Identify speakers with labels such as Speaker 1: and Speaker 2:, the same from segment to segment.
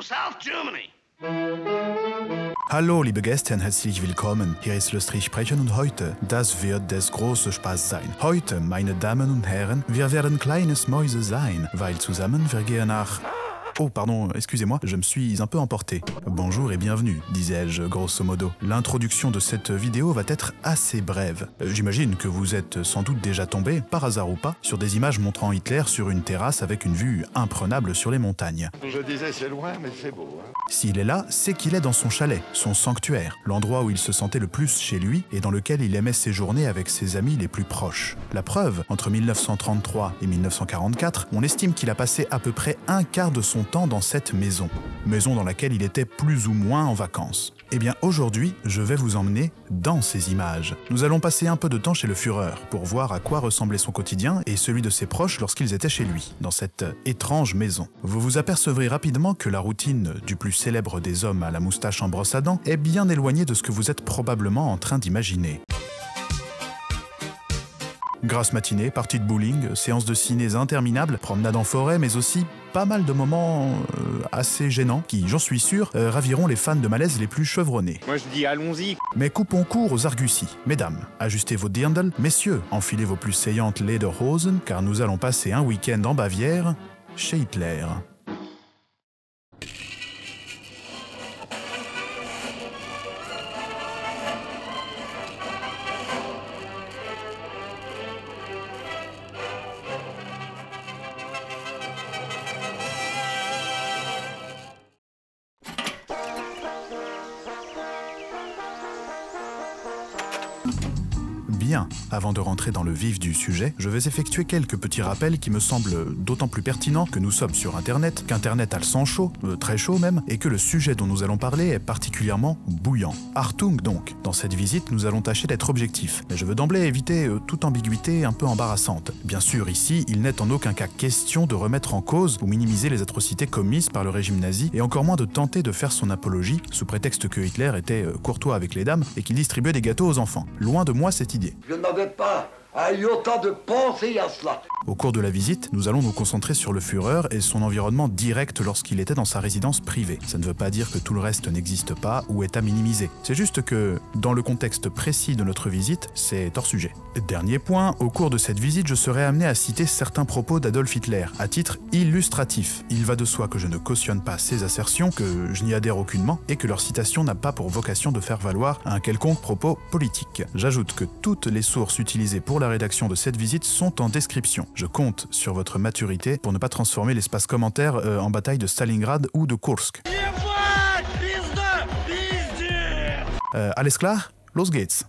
Speaker 1: South Germany.
Speaker 2: Hallo liebe Gäste, herzlich willkommen. Hier ist Lustig Sprechen und heute, das wird des große Spaß sein. Heute, meine Damen und Herren, wir werden kleines Mäuse sein, weil zusammen wir gehen nach... Oh, pardon, excusez-moi, je me suis un peu emporté. Bonjour et bienvenue, disais-je grosso modo. L'introduction de cette vidéo va être assez brève. J'imagine que vous êtes sans doute déjà tombé, par hasard ou pas, sur des images montrant Hitler sur une terrasse avec une vue imprenable sur les montagnes.
Speaker 3: Je disais c'est loin, mais c'est beau. Hein.
Speaker 2: S'il est là, c'est qu'il est dans son chalet, son sanctuaire, l'endroit où il se sentait le plus chez lui et dans lequel il aimait séjourner avec ses amis les plus proches. La preuve, entre 1933 et 1944, on estime qu'il a passé à peu près un quart de son temps dans cette maison dans laquelle il était plus ou moins en vacances. Eh bien aujourd'hui, je vais vous emmener dans ces images. Nous allons passer un peu de temps chez le Führer pour voir à quoi ressemblait son quotidien et celui de ses proches lorsqu'ils étaient chez lui, dans cette étrange maison. Vous vous apercevrez rapidement que la routine du plus célèbre des hommes à la moustache en brosse à dents est bien éloignée de ce que vous êtes probablement en train d'imaginer. Grasse matinée, partie de bowling, séances de ciné interminables, promenade en forêt, mais aussi pas mal de moments assez gênants qui, j'en suis sûr, raviront les fans de malaise les plus chevronnés.
Speaker 4: Moi je dis allons-y.
Speaker 2: Mais coupons court aux arguties. Mesdames, ajustez vos dirndl. Messieurs, enfilez vos plus saillantes Lederhosen, car nous allons passer un week-end en Bavière, chez Hitler. Bien, avant de rentrer dans le vif du sujet, je vais effectuer quelques petits rappels qui me semblent d'autant plus pertinents que nous sommes sur Internet, qu'Internet a le sang chaud, très chaud même, et que le sujet dont nous allons parler est particulièrement bouillant. Achtung donc, dans cette visite, nous allons tâcher d'être objectifs, mais je veux d'emblée éviter toute ambiguïté un peu embarrassante. Bien sûr, ici, il n'est en aucun cas question de remettre en cause ou minimiser les atrocités commises par le régime nazi, et encore moins de tenter de faire son apologie sous prétexte que Hitler était courtois avec les dames et qu'il distribuait des gâteaux aux enfants. Loin de moi cette idée.
Speaker 3: Je n'avais pas un iota de pensée à cela.
Speaker 2: Au cours de la visite, nous allons nous concentrer sur le Führer et son environnement direct lorsqu'il était dans sa résidence privée. Ça ne veut pas dire que tout le reste n'existe pas ou est à minimiser. C'est juste que, dans le contexte précis de notre visite, c'est hors sujet. Dernier point, au cours de cette visite, je serai amené à citer certains propos d'Adolf Hitler, à titre illustratif. Il va de soi que je ne cautionne pas ces assertions, que je n'y adhère aucunement, et que leur citation n'a pas pour vocation de faire valoir un quelconque propos politique. J'ajoute que toutes les sources utilisées pour la rédaction de cette visite sont en description. Je compte sur votre maturité pour ne pas transformer l'espace commentaire en bataille de Stalingrad ou de Kursk. Alles klar? Los geht's.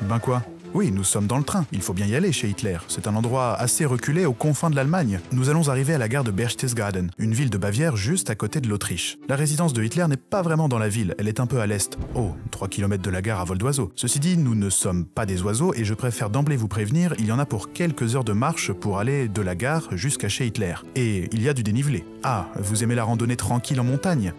Speaker 2: Ben quoi? Oui, nous sommes dans le train. Il faut bien y aller chez Hitler. C'est un endroit assez reculé aux confins de l'Allemagne. Nous allons arriver à la gare de Berchtesgaden, une ville de Bavière juste à côté de l'Autriche. La résidence de Hitler n'est pas vraiment dans la ville, elle est un peu à l'est. Oh, 3 km de la gare à vol d'oiseau. Ceci dit, nous ne sommes pas des oiseaux et je préfère d'emblée vous prévenir, il y en a pour quelques heures de marche pour aller de la gare jusqu'à chez Hitler. Et il y a du dénivelé. Ah, vous aimez la randonnée tranquille en montagne?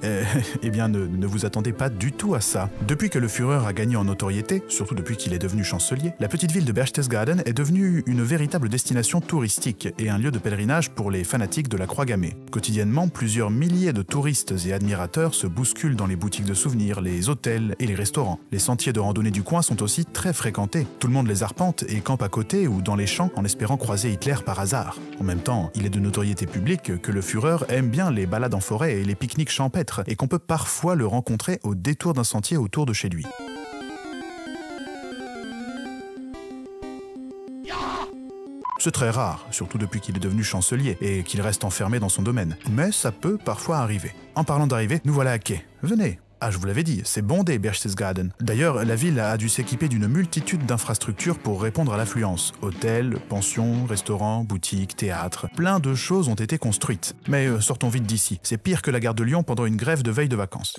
Speaker 2: Eh bien, ne vous attendez pas du tout à ça. Depuis que le Führer a gagné en notoriété, surtout depuis qu'il est devenu chancelier, la petite ville de Berchtesgaden est devenue une véritable destination touristique et un lieu de pèlerinage pour les fanatiques de la croix gammée. Quotidiennement, plusieurs milliers de touristes et admirateurs se bousculent dans les boutiques de souvenirs, les hôtels et les restaurants. Les sentiers de randonnée du coin sont aussi très fréquentés. Tout le monde les arpente et campe à côté ou dans les champs en espérant croiser Hitler par hasard. En même temps, il est de notoriété publique que le Führer aime bien les balades en forêt et les pique-niques champêtres et qu'on peut parfois le rencontrer au détour d'un sentier autour de chez lui. C'est très rare, surtout depuis qu'il est devenu chancelier et qu'il reste enfermé dans son domaine. Mais ça peut parfois arriver. En parlant d'arriver, nous voilà à quai. Venez. Ah, je vous l'avais dit, c'est bondé Berchtesgaden. D'ailleurs, la ville a dû s'équiper d'une multitude d'infrastructures pour répondre à l'affluence. Hôtels, pensions, restaurants, boutiques, théâtres. Plein de choses ont été construites. Mais sortons vite d'ici. C'est pire que la gare de Lyon pendant une grève de veille de vacances.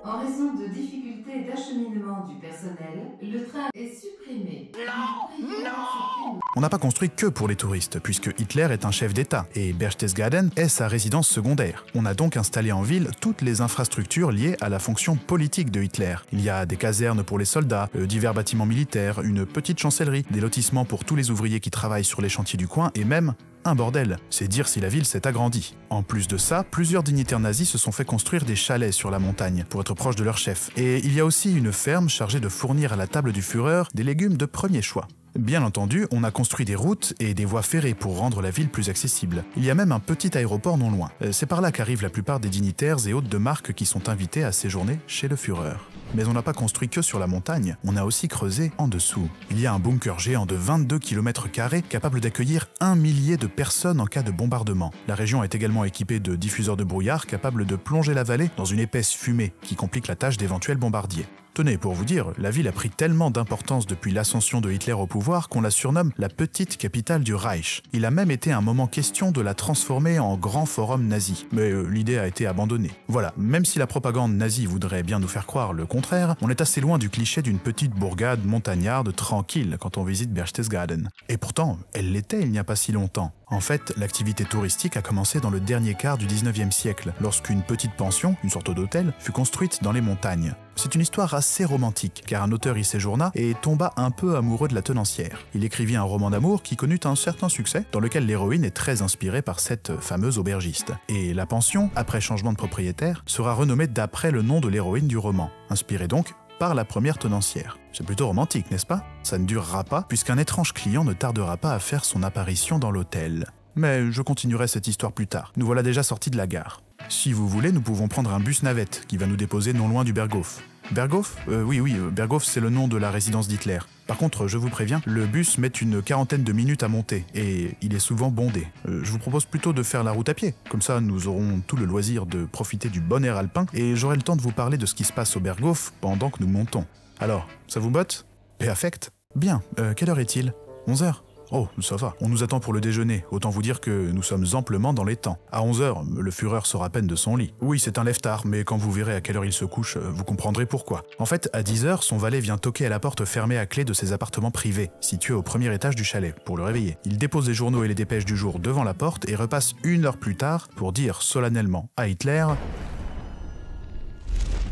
Speaker 5: En raison de difficultés d'acheminement du personnel, le train est supprimé.
Speaker 1: Non, non.
Speaker 2: On n'a pas construit que pour les touristes, puisque Hitler est un chef d'État, et Berchtesgaden est sa résidence secondaire. On a donc installé en ville toutes les infrastructures liées à la fonction politique de Hitler. Il y a des casernes pour les soldats, divers bâtiments militaires, une petite chancellerie, des lotissements pour tous les ouvriers qui travaillent sur les chantiers du coin, et même un bordel. C'est dire si la ville s'est agrandie. En plus de ça, plusieurs dignitaires nazis se sont fait construire des chalets sur la montagne pour être proches de leur chef. Et il y a aussi une ferme chargée de fournir à la table du Führer des légumes de premier choix. Bien entendu, on a construit des routes et des voies ferrées pour rendre la ville plus accessible. Il y a même un petit aéroport non loin. C'est par là qu'arrivent la plupart des dignitaires et hôtes de marque qui sont invités à séjourner chez le Führer. Mais on n'a pas construit que sur la montagne, on a aussi creusé en dessous. Il y a un bunker géant de 22 km² capable d'accueillir 1 millier de personnes en cas de bombardement. La région est également équipée de diffuseurs de brouillard capables de plonger la vallée dans une épaisse fumée qui complique la tâche d'éventuels bombardiers. Tenez, pour vous dire, la ville a pris tellement d'importance depuis l'ascension de Hitler au pouvoir qu'on la surnomme la petite capitale du Reich. Il a même été un moment question de la transformer en grand forum nazi, mais l'idée a été abandonnée. Voilà, même si la propagande nazie voudrait bien nous faire croire le contraire, on est assez loin du cliché d'une petite bourgade montagnarde tranquille quand on visite Berchtesgaden. Et pourtant, elle l'était il n'y a pas si longtemps. En fait, l'activité touristique a commencé dans le dernier quart du 19e siècle, lorsqu'une petite pension, une sorte d'hôtel, fut construite dans les montagnes. C'est une histoire assez romantique, car un auteur y séjourna et tomba un peu amoureux de la tenancière. Il écrivit un roman d'amour qui connut un certain succès, dans lequel l'héroïne est très inspirée par cette fameuse aubergiste. Et la pension, après changement de propriétaire, sera renommée d'après le nom de l'héroïne du roman, inspirée donc par la première tenancière. C'est plutôt romantique, n'est-ce pas? Ça ne durera pas, puisqu'un étrange client ne tardera pas à faire son apparition dans l'hôtel. Mais je continuerai cette histoire plus tard. Nous voilà déjà sortis de la gare. Si vous voulez, nous pouvons prendre un bus navette qui va nous déposer non loin du Berghof. Berghof? Oui, Berghof c'est le nom de la résidence d'Hitler. Par contre, je vous préviens, le bus met une quarantaine de minutes à monter, et il est souvent bondé. Je vous propose plutôt de faire la route à pied. Comme ça, nous aurons tout le loisir de profiter du bon air alpin, et j'aurai le temps de vous parler de ce qui se passe au Berghof pendant que nous montons. Alors, ça vous botte? Et affect? Bien, quelle heure est-il? 11h? Oh, ça va. On nous attend pour le déjeuner. Autant vous dire que nous sommes amplement dans les temps. À 11h, le Führer sort à peine de son lit. Oui, c'est un lève-tard, mais quand vous verrez à quelle heure il se couche, vous comprendrez pourquoi. En fait, à 10h, son valet vient toquer à la porte fermée à clé de ses appartements privés, situés au premier étage du chalet, pour le réveiller. Il dépose les journaux et les dépêches du jour devant la porte et repasse 1 heure plus tard pour dire solennellement à Hitler: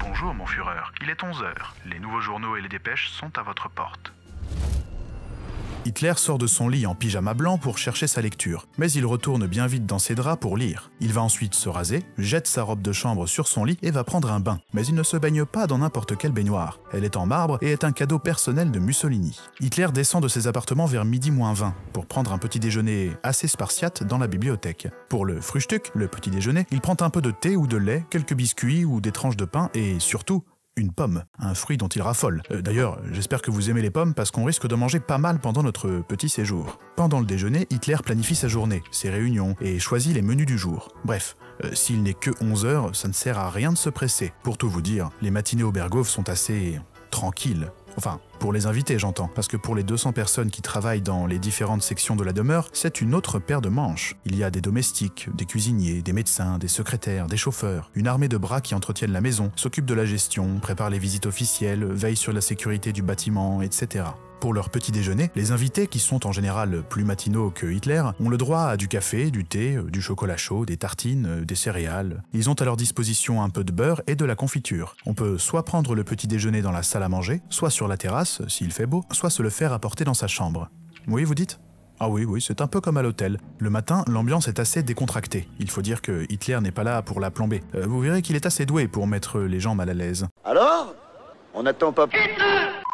Speaker 2: Bonjour mon Führer, il est 11h. Les nouveaux journaux et les dépêches sont à votre porte. Hitler sort de son lit en pyjama blanc pour chercher sa lecture, mais il retourne bien vite dans ses draps pour lire. Il va ensuite se raser, jette sa robe de chambre sur son lit et va prendre un bain. Mais il ne se baigne pas dans n'importe quelle baignoire. Elle est en marbre et est un cadeau personnel de Mussolini. Hitler descend de ses appartements vers midi moins 20 pour prendre un petit déjeuner assez spartiate dans la bibliothèque. Pour le Frühstück, le petit déjeuner, il prend un peu de thé ou de lait, quelques biscuits ou des tranches de pain et surtout une pomme, un fruit dont il raffole. D'ailleurs, j'espère que vous aimez les pommes parce qu'on risque de manger pas mal pendant notre petit séjour. Pendant le déjeuner, Hitler planifie sa journée, ses réunions et choisit les menus du jour. Bref, s'il n'est que 11h, ça ne sert à rien de se presser. Pour tout vous dire, les matinées au Berghof sont assez tranquilles. Enfin, pour les invités j'entends, parce que pour les 200 personnes qui travaillent dans les différentes sections de la demeure, c'est une autre paire de manches. Il y a des domestiques, des cuisiniers, des médecins, des secrétaires, des chauffeurs, une armée de bras qui entretiennent la maison, s'occupent de la gestion, préparent les visites officielles, veillent sur la sécurité du bâtiment, etc. Pour leur petit déjeuner, les invités, qui sont en général plus matinaux que Hitler, ont le droit à du café, du thé, du chocolat chaud, des tartines, des céréales. Ils ont à leur disposition un peu de beurre et de la confiture. On peut soit prendre le petit déjeuner dans la salle à manger, soit sur la terrasse, s'il fait beau, soit se le faire apporter dans sa chambre. Oui, vous dites ? Ah oui, c'est un peu comme à l'hôtel. Le matin, l'ambiance est assez décontractée. Il faut dire que Hitler n'est pas là pour la plomber. Vous verrez qu'il est assez doué pour mettre les gens mal à l'aise.
Speaker 3: Alors? On n'attend pas...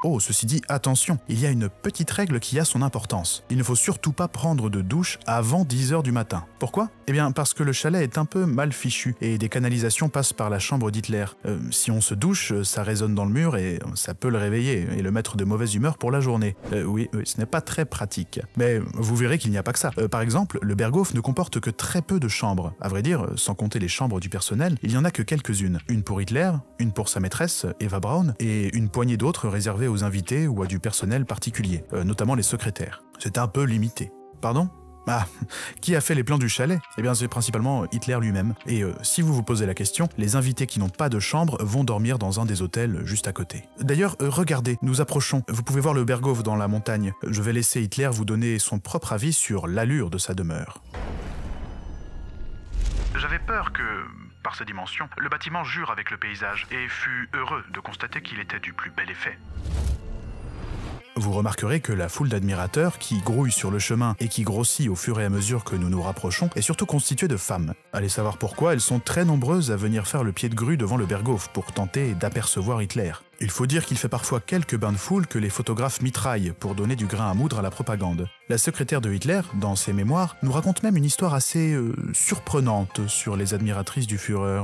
Speaker 2: Oh, ceci dit, attention, il y a une petite règle qui a son importance. Il ne faut surtout pas prendre de douche avant 10h du matin. Pourquoi? Eh bien, parce que le chalet est un peu mal fichu et des canalisations passent par la chambre d'Hitler. Si on se douche, ça résonne dans le mur et ça peut le réveiller et le mettre de mauvaise humeur pour la journée. Oui, ce n'est pas très pratique. Mais vous verrez qu'il n'y a pas que ça. Par exemple, le Berghof ne comporte que très peu de chambres. À vrai dire, sans compter les chambres du personnel, il n'y en a que quelques-unes. Une pour Hitler, une pour sa maîtresse, Eva Braun, et une poignée d'autres réservées aux invités ou à du personnel particulier, notamment les secrétaires. C'est un peu limité. Pardon? Ah, qui a fait les plans du chalet? Eh bien c'est principalement Hitler lui-même. Et si vous vous posez la question, les invités qui n'ont pas de chambre vont dormir dans un des hôtels juste à côté. D'ailleurs, regardez, nous approchons. Vous pouvez voir le Berghof dans la montagne. Je vais laisser Hitler vous donner son propre avis sur l'allure de sa demeure. J'avais peur que, par ses dimensions, le bâtiment jure avec le paysage et fut heureux de constater qu'il était du plus bel effet. Vous remarquerez que la foule d'admirateurs qui grouille sur le chemin et qui grossit au fur et à mesure que nous nous rapprochons est surtout constituée de femmes. Allez savoir pourquoi, elles sont très nombreuses à venir faire le pied de grue devant le Berghof pour tenter d'apercevoir Hitler. Il faut dire qu'il fait parfois quelques bains de foule que les photographes mitraillent pour donner du grain à moudre à la propagande. La secrétaire de Hitler, dans ses mémoires, nous raconte même une histoire assez surprenante sur les admiratrices du Führer.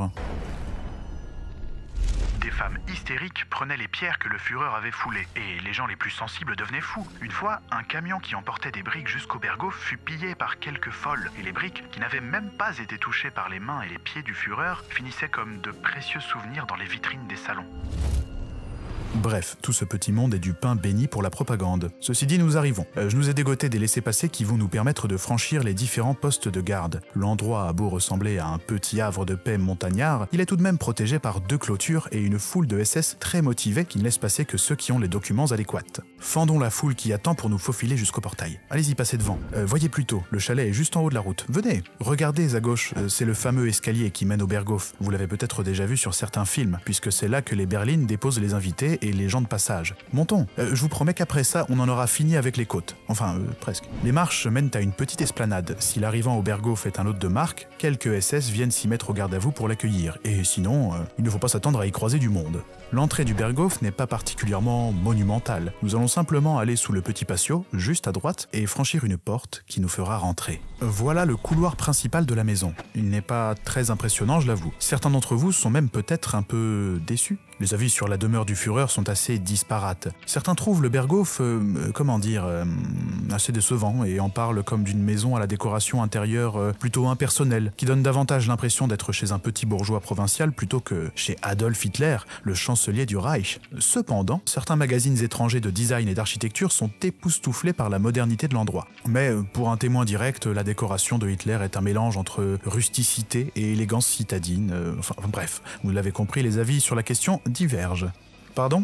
Speaker 2: Des femmes hystériques prenaient les pierres que le Führer avait foulées, et les gens les plus sensibles devenaient fous. Une fois, un camion qui emportait des briques jusqu'au Berghof fut pillé par quelques folles, et les briques, qui n'avaient même pas été touchées par les mains et les pieds du Führer, finissaient comme de précieux souvenirs dans les vitrines des salons. Bref, tout ce petit monde est du pain béni pour la propagande. Ceci dit, nous arrivons. Je nous ai dégoté des laissez-passer qui vont nous permettre de franchir les différents postes de garde. L'endroit a beau ressembler à un petit havre de paix montagnard, il est tout de même protégé par 2 clôtures et une foule de SS très motivés qui ne laissent passer que ceux qui ont les documents adéquats. Fendons la foule qui attend pour nous faufiler jusqu'au portail. Allez-y, passez devant. Voyez plutôt, le chalet est juste en haut de la route. Venez, regardez à gauche, c'est le fameux escalier qui mène au Berghof. Vous l'avez peut-être déjà vu sur certains films, puisque c'est là que les berlines déposent les invités et les gens de passage. Montons, je vous promets qu'après ça, on en aura fini avec les côtes. Enfin, presque. Les marches mènent à une petite esplanade. Si l'arrivant au Berghof est un hôte de marque, quelques SS viennent s'y mettre au garde à vous pour l'accueillir. Et sinon, il ne faut pas s'attendre à y croiser du monde. L'entrée du Berghof n'est pas particulièrement monumentale. Nous allons simplement aller sous le petit patio, juste à droite, et franchir une porte qui nous fera rentrer. Voilà le couloir principal de la maison. Il n'est pas très impressionnant, je l'avoue. Certains d'entre vous sont même peut-être un peu déçus. Les avis sur la demeure du Führer sont assez disparates. Certains trouvent le Berghof, assez décevant et en parlent comme d'une maison à la décoration intérieure plutôt impersonnelle, qui donne davantage l'impression d'être chez un petit bourgeois provincial plutôt que chez Adolf Hitler, le chancelier du Reich. Cependant, certains magazines étrangers de design et d'architecture sont époustouflés par la modernité de l'endroit. Mais pour un témoin direct, la décoration de Hitler est un mélange entre rusticité et élégance citadine. Bref, vous l'avez compris, les avis sur la question divergent. Pardon ?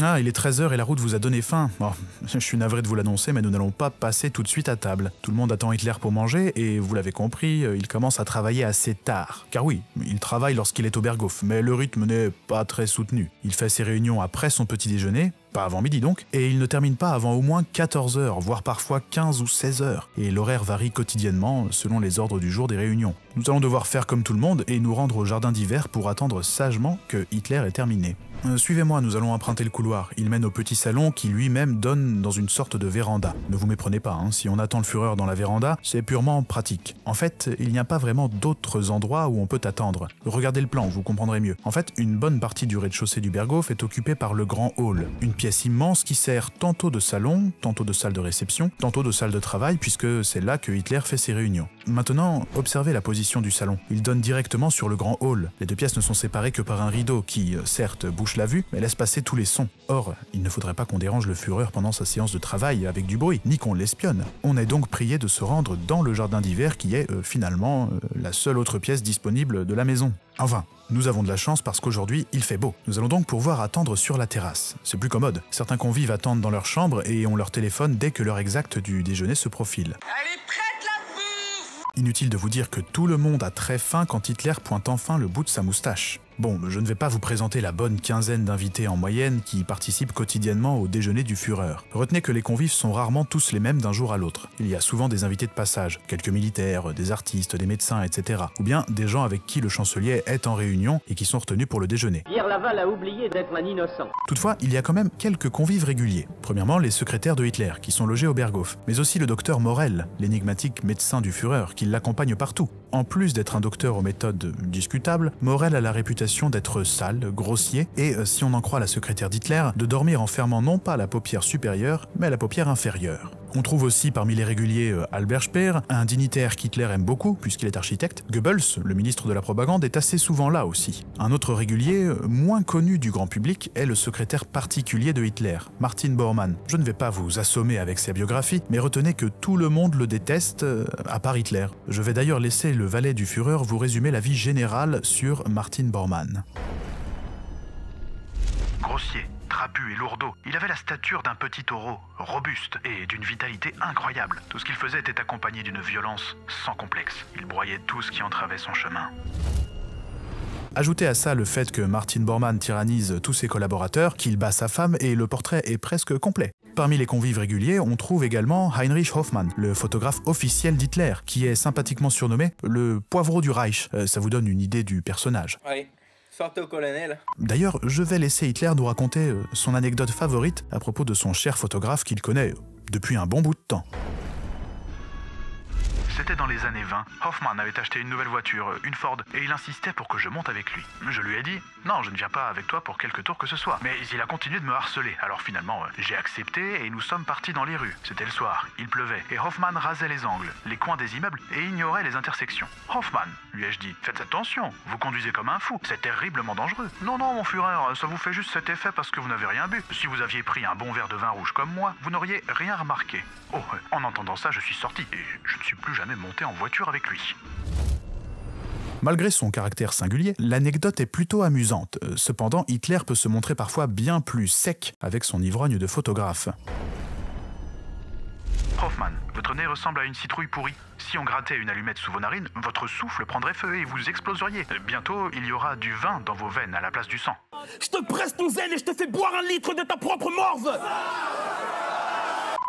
Speaker 2: Ah, il est 13h et la route vous a donné faim. Oh, je suis navré de vous l'annoncer, mais nous n'allons pas passer tout de suite à table. Tout le monde attend Hitler pour manger et, vous l'avez compris, il commence à travailler assez tard. Car oui, il travaille lorsqu'il est au Berghof, mais le rythme n'est pas très soutenu. Il fait ses réunions après son petit déjeuner, pas avant midi donc, et il ne termine pas avant au moins 14h, voire parfois 15 ou 16h. Et l'horaire varie quotidiennement selon les ordres du jour des réunions. Nous allons devoir faire comme tout le monde et nous rendre au jardin d'hiver pour attendre sagement que Hitler ait terminé. Suivez-moi, nous allons emprunter le couloir. Il mène au petit salon qui lui-même donne dans une sorte de véranda. Ne vous méprenez pas, si on attend le Führer dans la véranda, c'est purement pratique. En fait, il n'y a pas vraiment d'autres endroits où on peut attendre. Regardez le plan, vous comprendrez mieux. En fait, une bonne partie du rez-de-chaussée du Berghof est occupée par le grand hall. Une pièce immense qui sert tantôt de salon, tantôt de salle de réception, tantôt de salle de travail, puisque c'est là que Hitler fait ses réunions. Maintenant, observez la position du salon. Il donne directement sur le grand hall. Les 2 pièces ne sont séparées que par un rideau qui, certes, bouche la vue, mais laisse passer tous les sons. Or, il ne faudrait pas qu'on dérange le Führer pendant sa séance de travail avec du bruit, ni qu'on l'espionne. On est donc prié de se rendre dans le jardin d'hiver qui est, finalement, la seule autre pièce disponible de la maison. Enfin, nous avons de la chance parce qu'aujourd'hui, il fait beau. Nous allons donc pouvoir attendre sur la terrasse. C'est plus commode. Certains convives attendent dans leur chambre et on leur téléphone dès que l'heure exacte du déjeuner se profile.
Speaker 1: Elle est prête la bouffe!
Speaker 2: Inutile de vous dire que tout le monde a très faim quand Hitler pointe enfin le bout de sa moustache. Bon, je ne vais pas vous présenter la bonne quinzaine d'invités en moyenne qui participent quotidiennement au déjeuner du Führer. Retenez que les convives sont rarement tous les mêmes d'un jour à l'autre. Il y a souvent des invités de passage, quelques militaires, des artistes, des médecins, etc. Ou bien des gens avec qui le chancelier est en réunion et qui sont retenus pour le déjeuner.
Speaker 4: Pierre Laval a oublié d'être un innocent.
Speaker 2: Toutefois, il y a quand même quelques convives réguliers. Premièrement, les secrétaires de Hitler, qui sont logés au Berghof, mais aussi le docteur Morel, l'énigmatique médecin du Führer, qui l'accompagne partout. En plus d'être un docteur aux méthodes discutables, Morel a la réputation d'être sale, grossier et, si on en croit la secrétaire d'Hitler, de dormir en fermant non pas la paupière supérieure, mais la paupière inférieure. On trouve aussi parmi les réguliers Albert Speer, un dignitaire qu'Hitler aime beaucoup puisqu'il est architecte. Goebbels, le ministre de la propagande, est assez souvent là aussi. Un autre régulier, moins connu du grand public, est le secrétaire particulier de Hitler, Martin Bormann. Je ne vais pas vous assommer avec sa biographie, mais retenez que tout le monde le déteste, à part Hitler. Je vais d'ailleurs laisser le valet du Führer vous résumer la vie générale sur Martin Bormann.
Speaker 5: Grossier, trapu et lourdeau, il avait la stature d'un petit taureau, robuste et d'une vitalité incroyable. Tout ce qu'il faisait était accompagné d'une violence sans complexe. Il broyait tout ce qui entravait son chemin.
Speaker 2: Ajoutez à ça le fait que Martin Bormann tyrannise tous ses collaborateurs, qu'il bat sa femme et le portrait est presque complet. Parmi les convives réguliers, on trouve également Heinrich Hoffmann, le photographe officiel d'Hitler, qui est sympathiquement surnommé le poivreau du Reich. Ça vous donne une idée du personnage.
Speaker 1: Oui, sortez au colonel.
Speaker 2: D'ailleurs, je vais laisser Hitler nous raconter son anecdote favorite à propos de son cher photographe qu'il connaît depuis un bon bout de temps.
Speaker 5: C'était dans les années 20. Hoffmann avait acheté une nouvelle voiture, une Ford, et il insistait pour que je monte avec lui. Je lui ai dit « Non, je ne viens pas avec toi pour quelque tour que ce soit ». Mais il a continué de me harceler. Alors finalement, j'ai accepté et nous sommes partis dans les rues. C'était le soir, il pleuvait, et Hoffmann rasait les angles, les coins des immeubles et ignorait les intersections. « Hoffmann », lui ai-je dit, « faites attention, vous conduisez comme un fou, c'est terriblement dangereux. »« Non, non, mon Führer, ça vous fait juste cet effet parce que vous n'avez rien bu. Si vous aviez pris un bon verre de vin rouge comme moi, vous n'auriez rien remarqué. » Oh, en entendant ça, je suis sorti et je ne suis plus jamais monté en voiture avec lui.
Speaker 2: Malgré son caractère singulier, l'anecdote est plutôt amusante. Cependant, Hitler peut se montrer parfois bien plus sec avec son ivrogne de photographe.
Speaker 5: Hoffmann, votre nez ressemble à une citrouille pourrie. Si on grattait une allumette sous vos narines, votre souffle prendrait feu et vous exploseriez. Bientôt, il y aura du vin dans vos veines à la place du sang.
Speaker 1: Je te presse ton zèle et je te fais boire 1 litre de ta propre morve.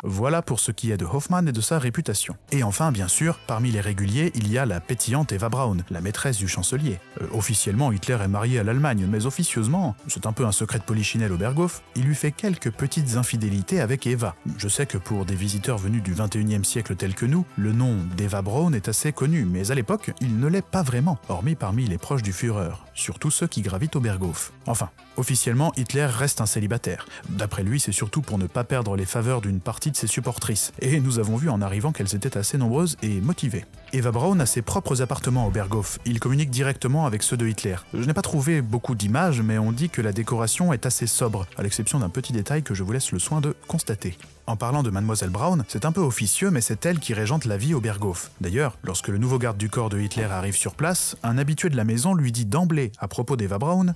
Speaker 2: Voilà pour ce qui est de Hoffmann et de sa réputation. Et enfin, bien sûr, parmi les réguliers, il y a la pétillante Eva Braun, la maîtresse du chancelier. Officiellement, Hitler est marié à l'Allemagne, mais officieusement, c'est un peu un secret de polichinelle au Berghof, il lui fait quelques petites infidélités avec Eva. Je sais que pour des visiteurs venus du 21e siècle tels que nous, le nom d'Eva Braun est assez connu, mais à l'époque, il ne l'est pas vraiment, hormis parmi les proches du Führer, surtout ceux qui gravitent au Berghof. Enfin, officiellement, Hitler reste un célibataire. D'après lui, c'est surtout pour ne pas perdre les faveurs d'une partie de ses supportrices, et nous avons vu en arrivant qu'elles étaient assez nombreuses et motivées. Eva Braun a ses propres appartements au Berghof, il communique directement avec ceux de Hitler. Je n'ai pas trouvé beaucoup d'images, mais on dit que la décoration est assez sobre, à l'exception d'un petit détail que je vous laisse le soin de constater. En parlant de Mademoiselle Braun, c'est un peu officieux, mais c'est elle qui régente la vie au Berghof. D'ailleurs, lorsque le nouveau garde du corps de Hitler arrive sur place, un habitué de la maison lui dit d'emblée à propos d'Eva Braun: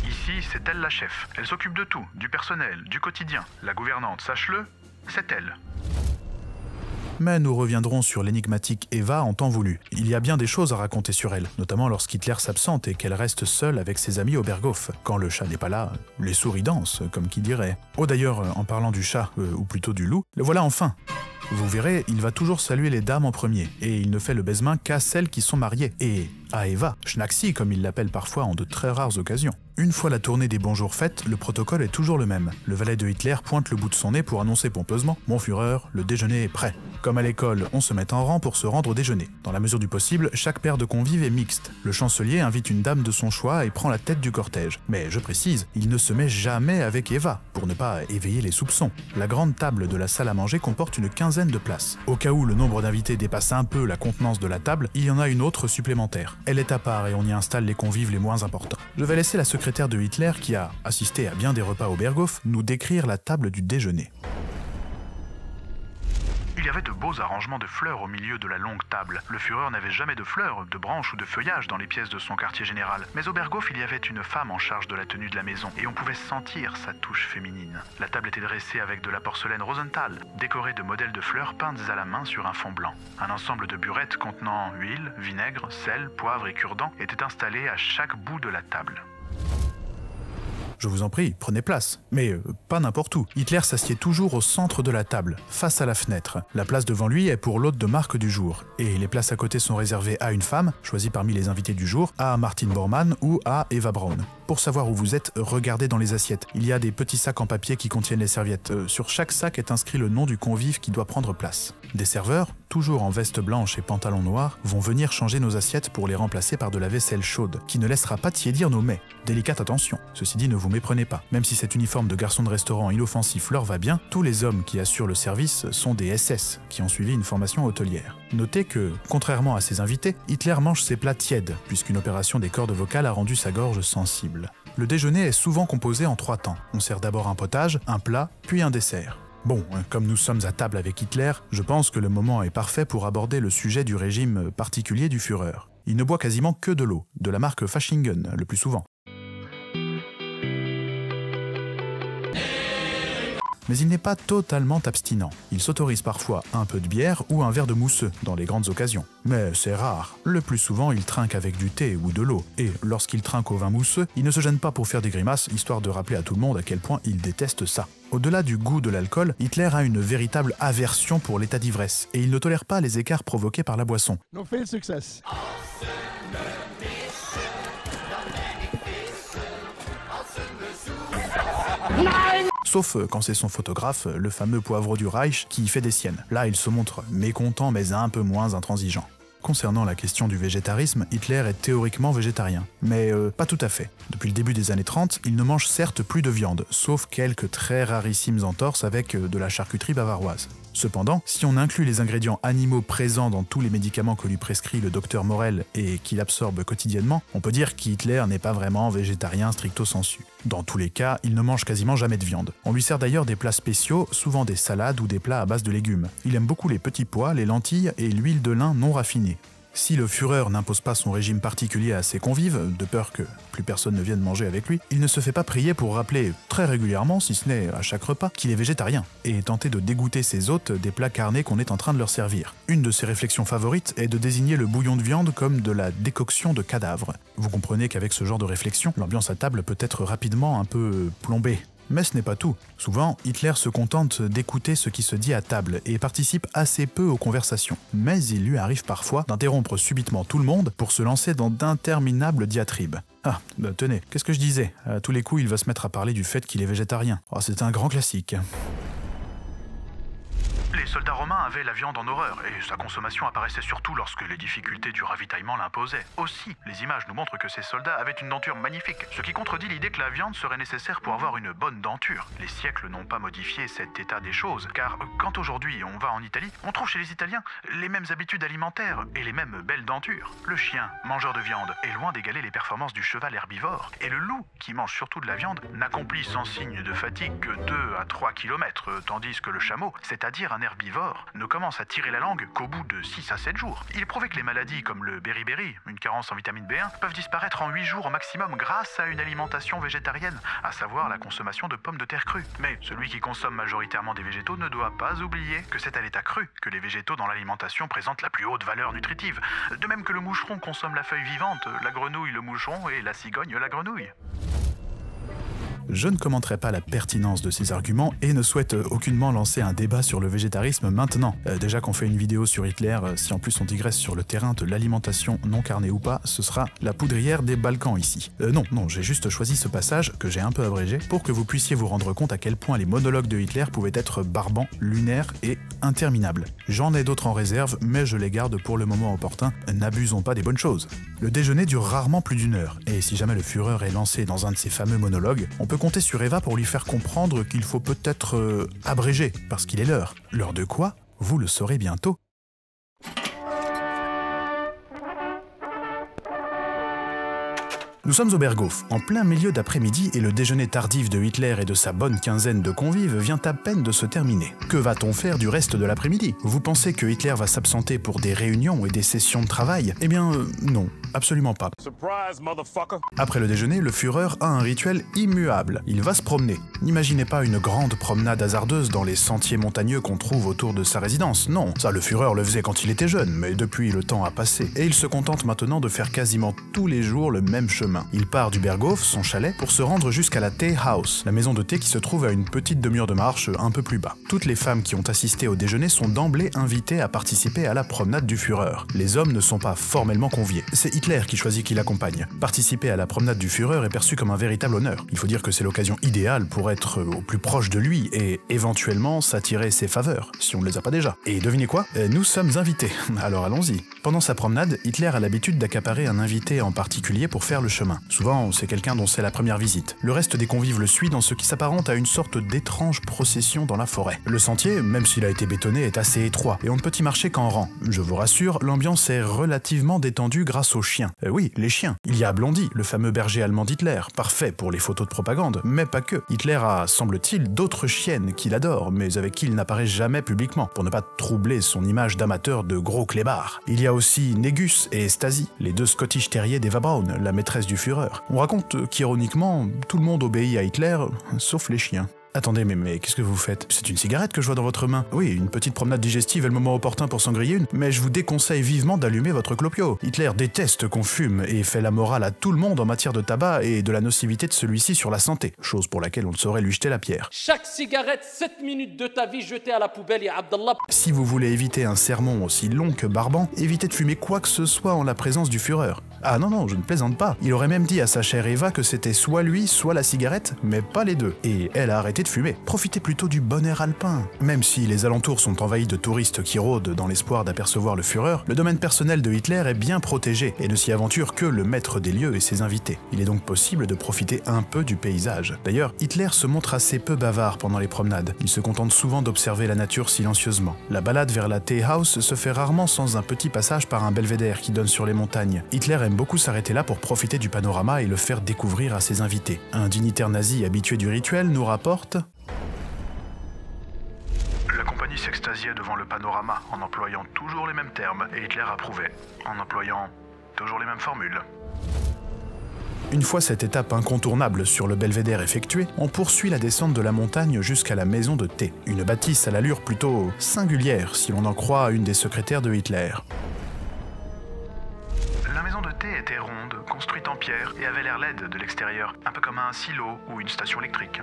Speaker 5: Ici, c'est elle la chef. Elle s'occupe de tout, du personnel, du quotidien. La gouvernante, sache-le, c'est elle.
Speaker 2: Mais nous reviendrons sur l'énigmatique Eva en temps voulu. Il y a bien des choses à raconter sur elle, notamment lorsqu'Hitler s'absente et qu'elle reste seule avec ses amis au Berghof. Quand le chat n'est pas là, les souris dansent, comme qui dirait. Oh d'ailleurs, en parlant du chat, ou plutôt du loup, le voilà enfin. Vous verrez, il va toujours saluer les dames en premier, et il ne fait le baise-main qu'à celles qui sont mariées, et à Eva, Schnaxi comme il l'appelle parfois en de très rares occasions. Une fois la tournée des bonjours faite, le protocole est toujours le même. Le valet de Hitler pointe le bout de son nez pour annoncer pompeusement « Mon Führer, le déjeuner est prêt ». Comme à l'école, on se met en rang pour se rendre au déjeuner. Dans la mesure du possible, chaque paire de convives est mixte. Le chancelier invite une dame de son choix et prend la tête du cortège. Mais je précise, il ne se met jamais avec Eva, pour ne pas éveiller les soupçons. La grande table de la salle à manger comporte une quinzaine de places. Au cas où le nombre d'invités dépasse un peu la contenance de la table, il y en a une autre supplémentaire. Elle est à part et on y installe les convives les moins importants. Je vais laisser la secrétaire de Hitler, qui a assisté à bien des repas au Berghof, nous décrire la table du déjeuner.
Speaker 5: Il y avait de beaux arrangements de fleurs au milieu de la longue table. Le Führer n'avait jamais de fleurs, de branches ou de feuillages dans les pièces de son quartier général. Mais au Berghof, il y avait une femme en charge de la tenue de la maison, et on pouvait sentir sa touche féminine. La table était dressée avec de la porcelaine Rosenthal, décorée de modèles de fleurs peintes à la main sur un fond blanc. Un ensemble de burettes contenant huile, vinaigre, sel, poivre et cure-dent était installé à chaque bout de la table.
Speaker 2: Je vous en prie, prenez place. Mais pas n'importe où. Hitler s'assied toujours au centre de la table, face à la fenêtre. La place devant lui est pour l'hôte de marque du jour. Et les places à côté sont réservées à une femme, choisie parmi les invités du jour, à Martin Bormann ou à Eva Braun. Pour savoir où vous êtes, regardez dans les assiettes. Il y a des petits sacs en papier qui contiennent les serviettes. Sur chaque sac est inscrit le nom du convive qui doit prendre place. Des serveurs, toujours en veste blanche et pantalon noir, vont venir changer nos assiettes pour les remplacer par de la vaisselle chaude, qui ne laissera pas tiédir nos mets. Délicate attention. Ceci dit, ne vous vous méprenez pas. Même si cet uniforme de garçon de restaurant inoffensif leur va bien, tous les hommes qui assurent le service sont des SS, qui ont suivi une formation hôtelière. Notez que, contrairement à ses invités, Hitler mange ses plats tièdes, puisqu'une opération des cordes vocales a rendu sa gorge sensible. Le déjeuner est souvent composé en 3 temps. On sert d'abord un potage, un plat, puis un dessert. Bon, comme nous sommes à table avec Hitler, je pense que le moment est parfait pour aborder le sujet du régime particulier du Führer. Il ne boit quasiment que de l'eau, de la marque Fachingen le plus souvent. Mais il n'est pas totalement abstinent. Il s'autorise parfois un peu de bière ou un verre de mousseux dans les grandes occasions. Mais c'est rare. Le plus souvent, il trinque avec du thé ou de l'eau. Et lorsqu'il trinque au vin mousseux, il ne se gêne pas pour faire des grimaces, histoire de rappeler à tout le monde à quel point il déteste ça. Au-delà du goût de l'alcool, Hitler a une véritable aversion pour l'état d'ivresse, et il ne tolère pas les écarts provoqués par la boisson.
Speaker 6: No failed success.
Speaker 2: Sauf quand c'est son photographe, le fameux poivreau du Reich, qui fait des siennes. Là, il se montre mécontent mais un peu moins intransigeant. Concernant la question du végétarisme, Hitler est théoriquement végétarien, mais pas tout à fait. Depuis le début des années 30, il ne mange certes plus de viande, sauf quelques très rarissimes entorses avec de la charcuterie bavaroise. Cependant, si on inclut les ingrédients animaux présents dans tous les médicaments que lui prescrit le docteur Morel et qu'il absorbe quotidiennement, on peut dire qu'Hitler n'est pas vraiment végétarien stricto sensu. Dans tous les cas, il ne mange quasiment jamais de viande. On lui sert d'ailleurs des plats spéciaux, souvent des salades ou des plats à base de légumes. Il aime beaucoup les petits pois, les lentilles et l'huile de lin non raffinée. Si le Führer n'impose pas son régime particulier à ses convives, de peur que plus personne ne vienne manger avec lui, il ne se fait pas prier pour rappeler très régulièrement, si ce n'est à chaque repas, qu'il est végétarien, et tenter de dégoûter ses hôtes des plats carnés qu'on est en train de leur servir. Une de ses réflexions favorites est de désigner le bouillon de viande comme de la décoction de cadavres. Vous comprenez qu'avec ce genre de réflexion, l'ambiance à table peut être rapidement un peu plombée. Mais ce n'est pas tout. Souvent, Hitler se contente d'écouter ce qui se dit à table et participe assez peu aux conversations. Mais il lui arrive parfois d'interrompre subitement tout le monde pour se lancer dans d'interminables diatribes. Ah, bah tenez, qu'est-ce que je disais? À tous les coups, il va se mettre à parler du fait qu'il est végétarien. Oh, c'est un grand classique.
Speaker 5: Les soldats romains avaient la viande en horreur, et sa consommation apparaissait surtout lorsque les difficultés du ravitaillement l'imposaient. Aussi, les images nous montrent que ces soldats avaient une denture magnifique, ce qui contredit l'idée que la viande serait nécessaire pour avoir une bonne denture. Les siècles n'ont pas modifié cet état des choses, car quand aujourd'hui on va en Italie, on trouve chez les Italiens les mêmes habitudes alimentaires et les mêmes belles dentures. Le chien, mangeur de viande, est loin d'égaler les performances du cheval herbivore, et le loup, qui mange surtout de la viande, n'accomplit sans signe de fatigue que 2 à 3 km, tandis que le chameau, c'est-à-dire un herbivore, ne commence à tirer la langue qu'au bout de 6 à 7 jours. Il est prouvé que les maladies comme le beriberi, une carence en vitamine B1, peuvent disparaître en 8 jours au maximum grâce à une alimentation végétarienne, à savoir la consommation de pommes de terre crues. Mais celui qui consomme majoritairement des végétaux ne doit pas oublier que c'est à l'état cru que les végétaux dans l'alimentation présentent la plus haute valeur nutritive. De même que le moucheron consomme la feuille vivante, la grenouille le moucheron et la cigogne la grenouille.
Speaker 2: Je ne commenterai pas la pertinence de ces arguments et ne souhaite aucunement lancer un débat sur le végétarisme maintenant. Déjà qu'on fait une vidéo sur Hitler, si en plus on digresse sur le terrain de l'alimentation non carnée ou pas, ce sera la poudrière des Balkans ici. Non, j'ai juste choisi ce passage, que j'ai un peu abrégé, pour que vous puissiez vous rendre compte à quel point les monologues de Hitler pouvaient être barbants, lunaires et interminables. J'en ai d'autres en réserve, mais je les garde pour le moment opportun, n'abusons pas des bonnes choses. Le déjeuner dure rarement plus d'1 heure, et si jamais le Führer est lancé dans un de ses fameux monologues, on peut compter sur Eva pour lui faire comprendre qu'il faut peut-être abréger, parce qu'il est l'heure. L'heure de quoi? Vous le saurez bientôt. Nous sommes au Berghof, en plein milieu d'après-midi, et le déjeuner tardif de Hitler et de sa bonne quinzaine de convives vient à peine de se terminer. Que va-t-on faire du reste de l'après-midi? Vous pensez que Hitler va s'absenter pour des réunions et des sessions de travail? Eh bien, non. Absolument pas.
Speaker 1: Surprise, motherfucker.
Speaker 2: Après le déjeuner, le Führer a un rituel immuable. Il va se promener. N'imaginez pas une grande promenade hasardeuse dans les sentiers montagneux qu'on trouve autour de sa résidence. Non, ça le Führer le faisait quand il était jeune, mais depuis le temps a passé. Et il se contente maintenant de faire quasiment tous les jours le même chemin. Il part du Berghof, son chalet, pour se rendre jusqu'à la Tea House, la maison de thé qui se trouve à une petite demi-heure de marche un peu plus bas. Toutes les femmes qui ont assisté au déjeuner sont d'emblée invitées à participer à la promenade du Führer. Les hommes ne sont pas formellement conviés. C'est Hitler qui choisit qui l'accompagne. Participer à la promenade du Führer est perçu comme un véritable honneur. Il faut dire que c'est l'occasion idéale pour être au plus proche de lui et éventuellement s'attirer ses faveurs, si on ne les a pas déjà. Et devinez quoi? Nous sommes invités. Alors allons-y. Pendant sa promenade, Hitler a l'habitude d'accaparer un invité en particulier pour faire le chemin. Souvent, c'est quelqu'un dont c'est la première visite. Le reste des convives le suit dans ce qui s'apparente à une sorte d'étrange procession dans la forêt. Le sentier, même s'il a été bétonné, est assez étroit et on ne peut y marcher qu'en rang. Je vous rassure, l'ambiance est relativement détendue grâce aux chiens. Oui, les chiens. Il y a Blondie, le fameux berger allemand d'Hitler, parfait pour les photos de propagande, mais pas que. Hitler a, semble-t-il, d'autres chiennes qu'il adore, mais avec qui il n'apparaît jamais publiquement, pour ne pas troubler son image d'amateur de gros clébards. Il y a aussi Négus et Stasi, les deux Scottish terriers d'Eva Braun, la maîtresse du Führer. On raconte qu'ironiquement, tout le monde obéit à Hitler, sauf les chiens. Attendez, mais qu'est-ce que vous faites? C'est une cigarette que je vois dans votre main. Oui, une petite promenade digestive est le moment opportun pour s'en griller une, mais je vous déconseille vivement d'allumer votre clopio. Hitler déteste qu'on fume et fait la morale à tout le monde en matière de tabac et de la nocivité de celui-ci sur la santé, chose pour laquelle on ne saurait lui jeter la pierre.
Speaker 6: Chaque cigarette, 7 minutes de ta vie jetée à la poubelle, ya Abdallah.
Speaker 2: Si vous voulez éviter un sermon aussi long que barbant, évitez de fumer quoi que ce soit en la présence du Führer. Ah non, je ne plaisante pas. Il aurait même dit à sa chère Eva que c'était soit lui, soit la cigarette, mais pas les deux. Et elle a arrêté de fumer. Profitez plutôt du bon air alpin. Même si les alentours sont envahis de touristes qui rôdent dans l'espoir d'apercevoir le Führer, le domaine personnel de Hitler est bien protégé et ne s'y aventure que le maître des lieux et ses invités. Il est donc possible de profiter un peu du paysage. D'ailleurs, Hitler se montre assez peu bavard pendant les promenades. Il se contente souvent d'observer la nature silencieusement. La balade vers la Tea House se fait rarement sans un petit passage par un belvédère qui donne sur les montagnes. Hitler aime beaucoup s'arrêter là pour profiter du panorama et le faire découvrir à ses invités. Un dignitaire nazi habitué du rituel nous rapporte...
Speaker 5: La compagnie s'extasiait devant le panorama en employant toujours les mêmes termes et Hitler approuvait en employant toujours les mêmes formules.
Speaker 2: Une fois cette étape incontournable sur le belvédère effectuée, on poursuit la descente de la montagne jusqu'à la maison de thé, une bâtisse à l'allure plutôt singulière si l'on en croit une des secrétaires de Hitler.
Speaker 5: La maison de thé était ronde, construite en pierre et avait l'air laide de l'extérieur, un peu comme un silo ou une station électrique.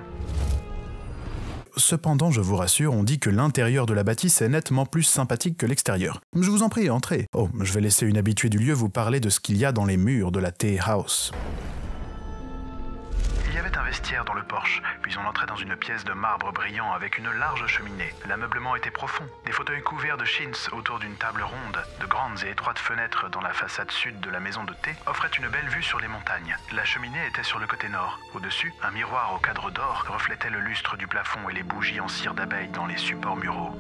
Speaker 2: Cependant, je vous rassure, on dit que l'intérieur de la bâtisse est nettement plus sympathique que l'extérieur. Je vous en prie, entrez. Oh, je vais laisser une habituée du lieu vous parler de ce qu'il y a dans les murs de la Tea House.
Speaker 5: Il y avait un vestiaire dans le porche, puis on entrait dans une pièce de marbre brillant avec une large cheminée. L'ameublement était profond, des fauteuils couverts de chintz autour d'une table ronde, de grandes et étroites fenêtres dans la façade sud de la maison de thé offraient une belle vue sur les montagnes. La cheminée était sur le côté nord. Au-dessus, un miroir au cadre d'or reflétait le lustre du plafond et les bougies en cire d'abeille dans les supports muraux.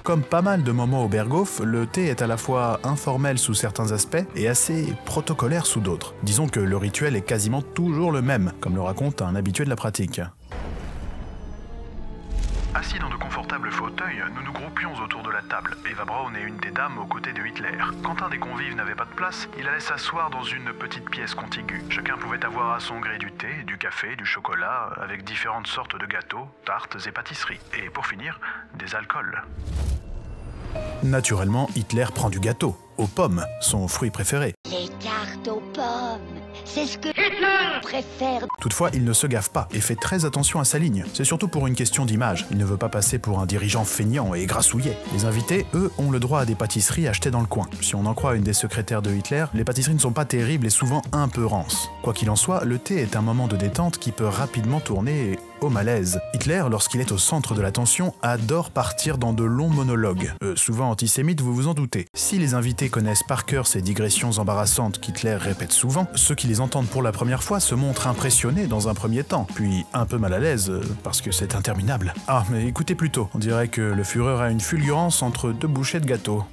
Speaker 2: Comme pas mal de moments au Berghof, le thé est à la fois informel sous certains aspects et assez protocolaire sous d'autres. Disons que le rituel est quasiment toujours le même, comme le raconte un habitué de la pratique.
Speaker 5: Assis dans de confortables fauteuils, nous nous groupions autour de la table. Eva Braun et une des dames aux côtés de Hitler. Quand un des convives n'avait pas de place, il allait s'asseoir dans une petite pièce contiguë. Chacun pouvait avoir à son gré du thé, du café, du chocolat, avec différentes sortes de gâteaux, tartes et pâtisseries. Et pour finir, des alcools.
Speaker 2: Naturellement, Hitler prend du gâteau, aux pommes, son fruit préféré.
Speaker 7: Les tartes aux pommes, c'est ce que Hitler préfère.
Speaker 2: Toutefois, il ne se gaffe pas et fait très attention à sa ligne. C'est surtout pour une question d'image. Il ne veut pas passer pour un dirigeant feignant et grassouillet. Les invités, eux, ont le droit à des pâtisseries achetées dans le coin. Si on en croit une des secrétaires de Hitler, les pâtisseries ne sont pas terribles et souvent un peu rances. Quoi qu'il en soit, le thé est un moment de détente qui peut rapidement tourner au malaise. Hitler, lorsqu'il est au centre de l'attention, adore partir dans de longs monologues. Souvent antisémites, vous vous en doutez. Si les invités connaissent par cœur ces digressions embarrassantes qu'Hitler répète souvent, ceux qui les entendent pour la première fois se montrent impressionnés dans un premier temps, puis un peu mal à l'aise parce que c'est interminable. Ah, mais écoutez plutôt, on dirait que le Führer a une fulgurance entre deux bouchées de gâteau.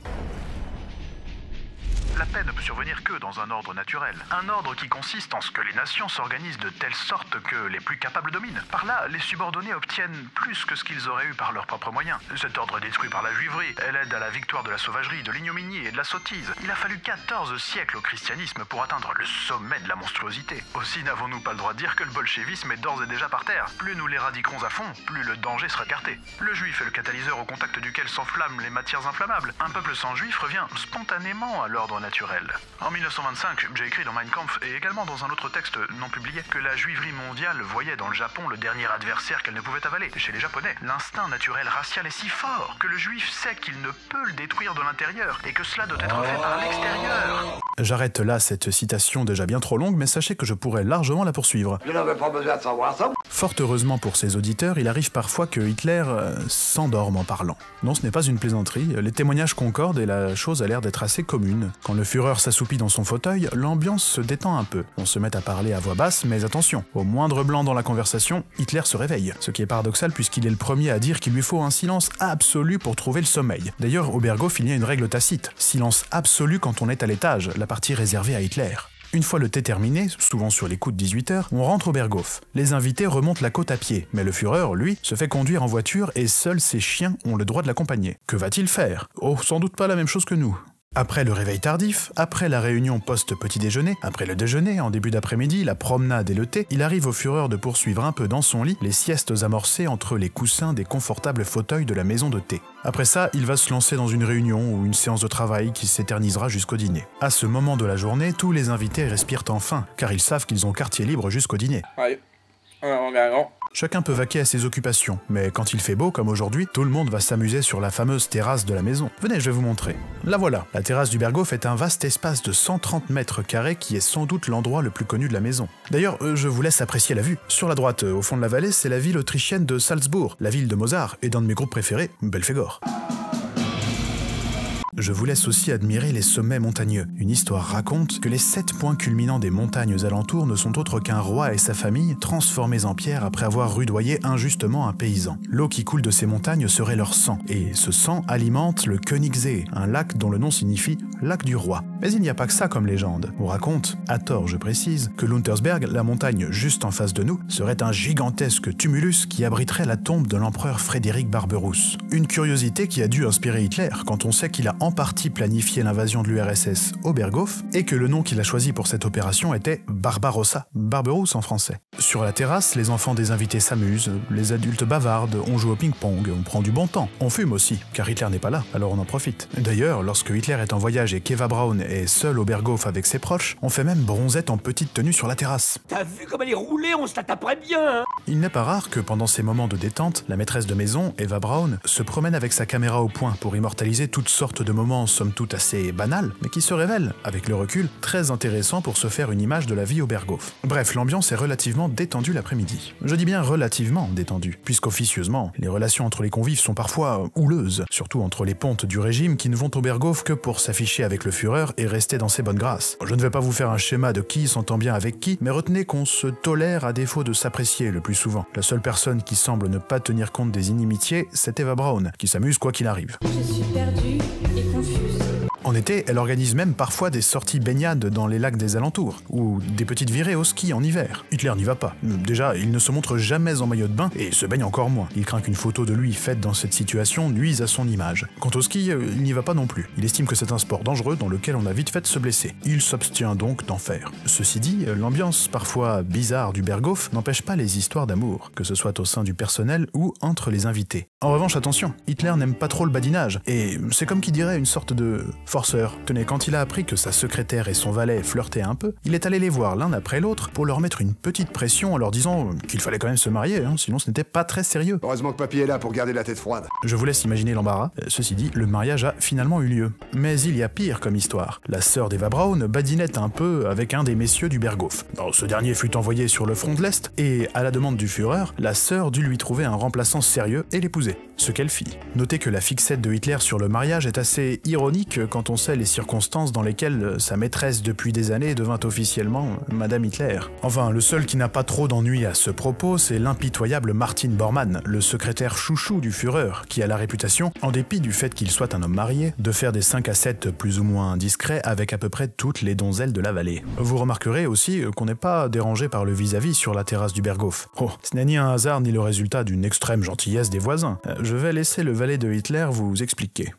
Speaker 5: La paix ne peut survenir que dans un ordre naturel. Un ordre qui consiste en ce que les nations s'organisent de telle sorte que les plus capables dominent. Par là, les subordonnés obtiennent plus que ce qu'ils auraient eu par leurs propres moyens. Cet ordre est détruit par la juiverie. Elle aide à la victoire de la sauvagerie, de l'ignominie et de la sottise. Il a fallu 14 siècles au christianisme pour atteindre le sommet de la monstruosité. Aussi n'avons-nous pas le droit de dire que le bolchevisme est d'ores et déjà par terre. Plus nous l'éradiquerons à fond, plus le danger sera écarté. Le juif est le catalyseur au contact duquel s'enflamment les matières inflammables. Un peuple sans juif revient spontanément à l'ordre naturel. En 1925, j'ai écrit dans Mein Kampf et également dans un autre texte non publié que la juiverie mondiale voyait dans le Japon le dernier adversaire qu'elle ne pouvait avaler. Chez les Japonais, l'instinct naturel racial est si fort que le juif sait qu'il ne peut le détruire de l'intérieur et que cela doit être fait par l'extérieur.
Speaker 2: J'arrête là cette citation déjà bien trop longue, mais sachez que je pourrais largement la poursuivre.
Speaker 3: Je n'avais pas besoin de savoir ça.
Speaker 2: Fort heureusement pour ses auditeurs, il arrive parfois que Hitler s'endorme en parlant. Non, ce n'est pas une plaisanterie, les témoignages concordent et la chose a l'air d'être assez commune. Quand le Führer s'assoupit dans son fauteuil, l'ambiance se détend un peu. On se met à parler à voix basse, mais attention, au moindre blanc dans la conversation, Hitler se réveille. Ce qui est paradoxal puisqu'il est le premier à dire qu'il lui faut un silence absolu pour trouver le sommeil. D'ailleurs, au Berghof, il y a une règle tacite. Silence absolu quand on est à l'étage, la partie réservée à Hitler. Une fois le thé terminé, souvent sur les coups de 18h, on rentre au Berghof. Les invités remontent la côte à pied, mais le Führer, lui, se fait conduire en voiture et seuls ses chiens ont le droit de l'accompagner. Que va-t-il faire? Oh, sans doute pas la même chose que nous. Après le réveil tardif, après la réunion post-petit déjeuner, après le déjeuner, en début d'après-midi, la promenade et le thé, il arrive au Führer de poursuivre un peu dans son lit les siestes amorcées entre les coussins des confortables fauteuils de la maison de thé. Après ça, il va se lancer dans une réunion ou une séance de travail qui s'éternisera jusqu'au dîner. À ce moment de la journée, tous les invités respirent enfin, car ils savent qu'ils ont quartier libre jusqu'au dîner.
Speaker 8: Ouais.
Speaker 2: Chacun peut vaquer à ses occupations, mais quand il fait beau, comme aujourd'hui, tout le monde va s'amuser sur la fameuse terrasse de la maison. Venez, je vais vous montrer. La voilà. La terrasse du Berghof est un vaste espace de 130 mètres carrés qui est sans doute l'endroit le plus connu de la maison. D'ailleurs, je vous laisse apprécier la vue. Sur la droite, au fond de la vallée, c'est la ville autrichienne de Salzbourg, la ville de Mozart, et d'un de mes groupes préférés, Belphégor. Je vous laisse aussi admirer les sommets montagneux. Une histoire raconte que les 7 points culminants des montagnes alentours ne sont autres qu'un roi et sa famille transformés en pierre après avoir rudoyé injustement un paysan. L'eau qui coule de ces montagnes serait leur sang, et ce sang alimente le Königssee, un lac dont le nom signifie « lac du roi ». Mais il n'y a pas que ça comme légende. On raconte, à tort je précise, que l'Untersberg, la montagne juste en face de nous, serait un gigantesque tumulus qui abriterait la tombe de l'empereur Frédéric Barberousse. Une curiosité qui a dû inspirer Hitler quand on sait qu'il a en partie planifié l'invasion de l'URSS au Berghof et que le nom qu'il a choisi pour cette opération était Barbarossa, Barberousse en français. Sur la terrasse, les enfants des invités s'amusent, les adultes bavardent, on joue au ping-pong, on prend du bon temps. On fume aussi, car Hitler n'est pas là, alors on en profite. D'ailleurs, lorsque Hitler est en voyage et qu'Eva Braun est seule au Berghof avec ses proches, on fait même bronzette en petite tenue sur la terrasse.
Speaker 1: T'as vu comme elle est roulée, on se la taperait bien, hein?
Speaker 2: Il n'est pas rare que pendant ces moments de détente, la maîtresse de maison, Eva Braun, se promène avec sa caméra au point pour immortaliser toutes sortes de moments somme toute assez banals, mais qui se révèlent, avec le recul, très intéressants pour se faire une image de la vie au Berghof. Bref, l'ambiance est relativement détendue l'après-midi. Je dis bien relativement détendue, puisqu'officieusement, les relations entre les convives sont parfois houleuses, surtout entre les pontes du régime qui ne vont au Berghof que pour s'afficher avec le Führer et rester dans ses bonnes grâces. Je ne vais pas vous faire un schéma de qui s'entend bien avec qui, mais retenez qu'on se tolère à défaut de s'apprécier le plus souvent. La seule personne qui semble ne pas tenir compte des inimitiés, c'est Eva Braun, qui s'amuse quoi qu'il arrive.
Speaker 9: Je suis perdue et confuse.
Speaker 2: En été, elle organise même parfois des sorties baignades dans les lacs des alentours, ou des petites virées au ski en hiver. Hitler n'y va pas. Déjà, il ne se montre jamais en maillot de bain, et se baigne encore moins. Il craint qu'une photo de lui faite dans cette situation nuise à son image. Quant au ski, il n'y va pas non plus. Il estime que c'est un sport dangereux dans lequel on a vite fait de se blesser. Il s'abstient donc d'en faire. Ceci dit, l'ambiance parfois bizarre du Berghof n'empêche pas les histoires d'amour, que ce soit au sein du personnel ou entre les invités. En revanche, attention, Hitler n'aime pas trop le badinage, et c'est comme qui dirait une sorte de forceur. Tenez, quand il a appris que sa secrétaire et son valet flirtaient un peu, il est allé les voir l'un après l'autre pour leur mettre une petite pression en leur disant qu'il fallait quand même se marier, sinon ce n'était pas très sérieux.
Speaker 10: Heureusement que papy est là pour garder la tête froide.
Speaker 2: Je vous laisse imaginer l'embarras. Ceci dit, le mariage a finalement eu lieu. Mais il y a pire comme histoire. La sœur d'Eva Braun badinette un peu avec un des messieurs du Berghof. Alors, ce dernier fut envoyé sur le front de l'Est, et à la demande du Führer, la sœur dut lui trouver un remplaçant sérieux et l'épouser. Ce qu'elle fit. Notez que la fixette de Hitler sur le mariage est assez ironique quand on sait les circonstances dans lesquelles sa maîtresse depuis des années devint officiellement Madame Hitler. Enfin, le seul qui n'a pas trop d'ennui à ce propos, c'est l'impitoyable Martin Bormann, le secrétaire chouchou du Führer, qui a la réputation, en dépit du fait qu'il soit un homme marié, de faire des 5 à 7 plus ou moins discrets avec à peu près toutes les donzelles de la vallée. Vous remarquerez aussi qu'on n'est pas dérangé par le vis-à-vis sur la terrasse du Berghof. Oh, ce n'est ni un hasard ni le résultat d'une extrême gentillesse des voisins. Je vais laisser le valet de Hitler vous expliquer.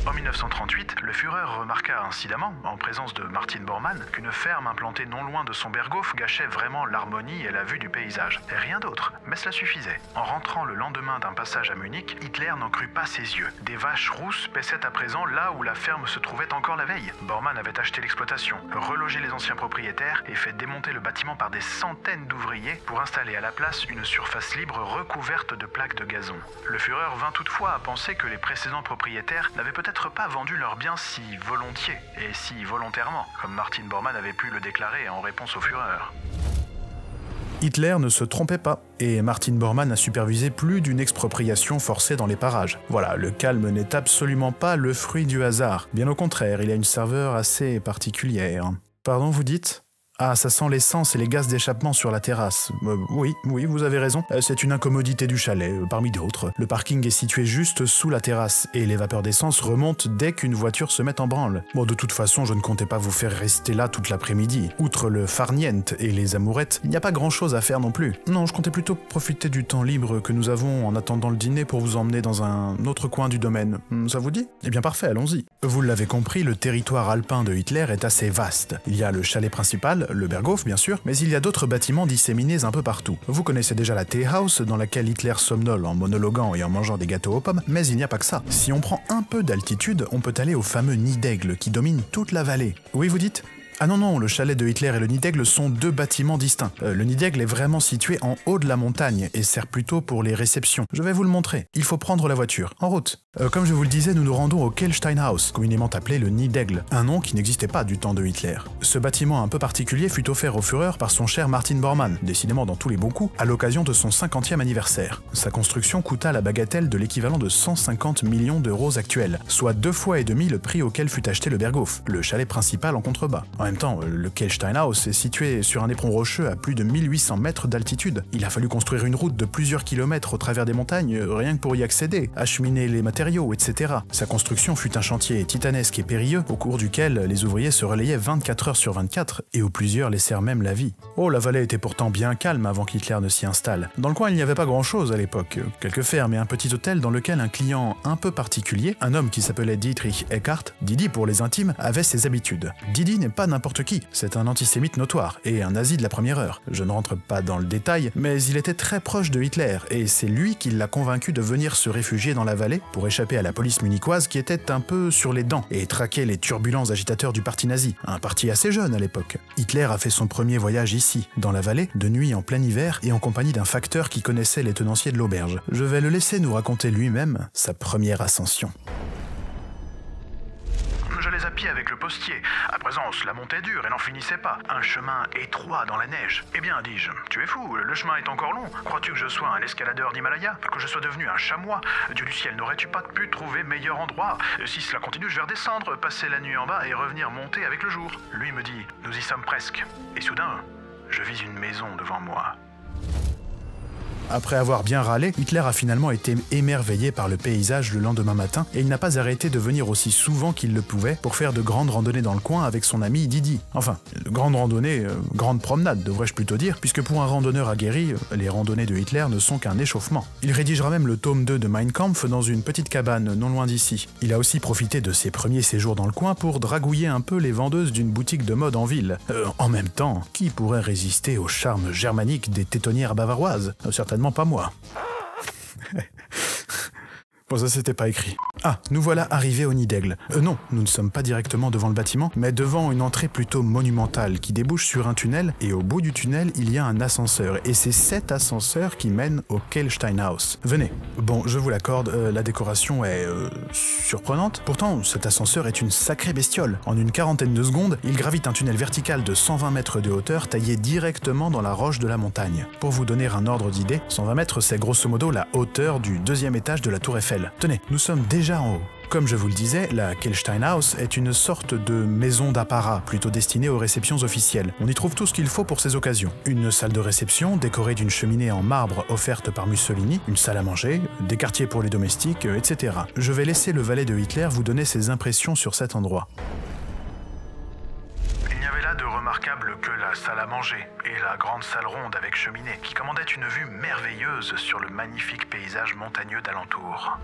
Speaker 5: En 1938, le Führer remarqua incidemment, en présence de Martin Bormann, qu'une ferme implantée non loin de son Berghof gâchait vraiment l'harmonie et la vue du paysage. Et rien d'autre, mais cela suffisait. En rentrant le lendemain d'un passage à Munich, Hitler n'en crut pas ses yeux. Des vaches rousses paissaient à présent là où la ferme se trouvait encore la veille. Bormann avait acheté l'exploitation, relogé les anciens propriétaires et fait démonter le bâtiment par des centaines d'ouvriers pour installer à la place une surface libre recouverte de plaques de gazon. Le Führer vint toutefois à penser que les précédents propriétaires n'avaient peut-être pas vendu leurs biens si volontiers et si volontairement, comme Martin Bormann avait pu le déclarer en réponse au Führer.
Speaker 2: Hitler ne se trompait pas, et Martin Bormann a supervisé plus d'une expropriation forcée dans les parages. Voilà, le calme n'est absolument pas le fruit du hasard. Bien au contraire, il a une saveur assez particulière. Pardon, vous dites ? Ah, ça sent l'essence et les gaz d'échappement sur la terrasse. Oui, vous avez raison. C'est une incommodité du chalet, parmi d'autres. Le parking est situé juste sous la terrasse, et les vapeurs d'essence remontent dès qu'une voiture se met en branle. Bon, de toute façon, je ne comptais pas vous faire rester là toute l'après-midi. Outre le farniente et les amourettes, il n'y a pas grand-chose à faire non plus. Non, je comptais plutôt profiter du temps libre que nous avons en attendant le dîner pour vous emmener dans un autre coin du domaine. Ça vous dit ? Eh bien parfait, allons-y. Vous l'avez compris, le territoire alpin de Hitler est assez vaste. Il y a le chalet principal, le Berghof bien sûr, mais il y a d'autres bâtiments disséminés un peu partout. Vous connaissez déjà la Teehouse, dans laquelle Hitler somnole en monologuant et en mangeant des gâteaux aux pommes, mais il n'y a pas que ça. Si on prend un peu d'altitude, on peut aller au fameux nid d'aigle qui domine toute la vallée. Oui, vous dites ? Ah non, le chalet de Hitler et le nid d'aigle sont deux bâtiments distincts. Le nid d'aigle est vraiment situé en haut de la montagne et sert plutôt pour les réceptions. Je vais vous le montrer. Il faut prendre la voiture. En route. Comme je vous le disais, nous nous rendons au Kehlsteinhaus, communément appelé le nid d'aigle, un nom qui n'existait pas du temps de Hitler. Ce bâtiment un peu particulier fut offert au Führer par son cher Martin Bormann, décidément dans tous les bons coups, à l'occasion de son 50e anniversaire. Sa construction coûta la bagatelle de l'équivalent de 150 millions d'euros actuels, soit 2 fois et demi le prix auquel fut acheté le Berghof, le chalet principal en contrebas. En même temps, le Kehlsteinhaus est situé sur un éperon rocheux à plus de 1800 mètres d'altitude. Il a fallu construire une route de plusieurs kilomètres au travers des montagnes, rien que pour y accéder, acheminer les matériaux, etc. Sa construction fut un chantier titanesque et périlleux, au cours duquel les ouvriers se relayaient 24 heures sur 24, et où plusieurs laissèrent même la vie. Oh, la vallée était pourtant bien calme avant qu'Hitler ne s'y installe. Dans le coin, il n'y avait pas grand-chose à l'époque. Quelques fermes et un petit hôtel dans lequel un client un peu particulier, un homme qui s'appelait Dietrich Eckart, Didi pour les intimes, avait ses habitudes. Didi n'est pas n'importe qui, c'est un antisémite notoire, et un nazi de la première heure. Je ne rentre pas dans le détail, mais il était très proche de Hitler, et c'est lui qui l'a convaincu de venir se réfugier dans la vallée pour échapper à la police munichoise qui était un peu sur les dents, et traquer les turbulents agitateurs du parti nazi, un parti assez jeune à l'époque. Hitler a fait son premier voyage ici, dans la vallée, de nuit en plein hiver, et en compagnie d'un facteur qui connaissait les tenanciers de l'auberge. Je vais le laisser nous raconter lui-même sa première ascension.
Speaker 5: À pied avec le postier. À présent, la montée est dure et n'en finissait pas. Un chemin étroit dans la neige. Eh bien, dis-je, tu es fou, le chemin est encore long. Crois-tu que je sois un escaladeur d'Himalaya? Que je sois devenu un chamois? Dieu du ciel, n'aurais-tu pas pu trouver meilleur endroit? Si cela continue, je vais redescendre, passer la nuit en bas et revenir monter avec le jour. Lui me dit, nous y sommes presque. Et soudain, je vis une maison devant moi.
Speaker 2: Après avoir bien râlé, Hitler a finalement été émerveillé par le paysage le lendemain matin et il n'a pas arrêté de venir aussi souvent qu'il le pouvait pour faire de grandes randonnées dans le coin avec son ami Didi. Enfin, grandes randonnées, grandes promenades devrais-je plutôt dire, puisque pour un randonneur aguerri, les randonnées de Hitler ne sont qu'un échauffement. Il rédigera même le tome 2 de Mein Kampf dans une petite cabane non loin d'ici. Il a aussi profité de ses premiers séjours dans le coin pour dragouiller un peu les vendeuses d'une boutique de mode en ville. En même temps, qui pourrait résister au charme germanique des tétonnières bavaroises? Certainement pas moi. Bon, ça c'était pas écrit. Ah, nous voilà arrivés au nid d'aigle. Non, nous ne sommes pas directement devant le bâtiment, mais devant une entrée plutôt monumentale qui débouche sur un tunnel, et au bout du tunnel, il y a un ascenseur, et c'est cet ascenseur qui mène au Kehlsteinhaus. Venez. Bon, je vous l'accorde, la décoration est surprenante. Pourtant, cet ascenseur est une sacrée bestiole. En une quarantaine de secondes, il gravite un tunnel vertical de 120 mètres de hauteur taillé directement dans la roche de la montagne. Pour vous donner un ordre d'idée, 120 mètres c'est grosso modo la hauteur du 2e étage de la tour Eiffel. Tenez, nous sommes déjà en haut. Comme je vous le disais, la Kehlsteinhaus est une sorte de maison d'apparat, plutôt destinée aux réceptions officielles. On y trouve tout ce qu'il faut pour ces occasions. Une salle de réception décorée d'une cheminée en marbre offerte par Mussolini, une salle à manger, des quartiers pour les domestiques, etc. Je vais laisser le valet de Hitler vous donner ses impressions sur cet endroit.
Speaker 5: Il n'y avait là de remarquable que la salle à manger et la grande salle ronde avec cheminée qui commandait une vue merveilleuse sur le magnifique paysage montagneux d'alentour.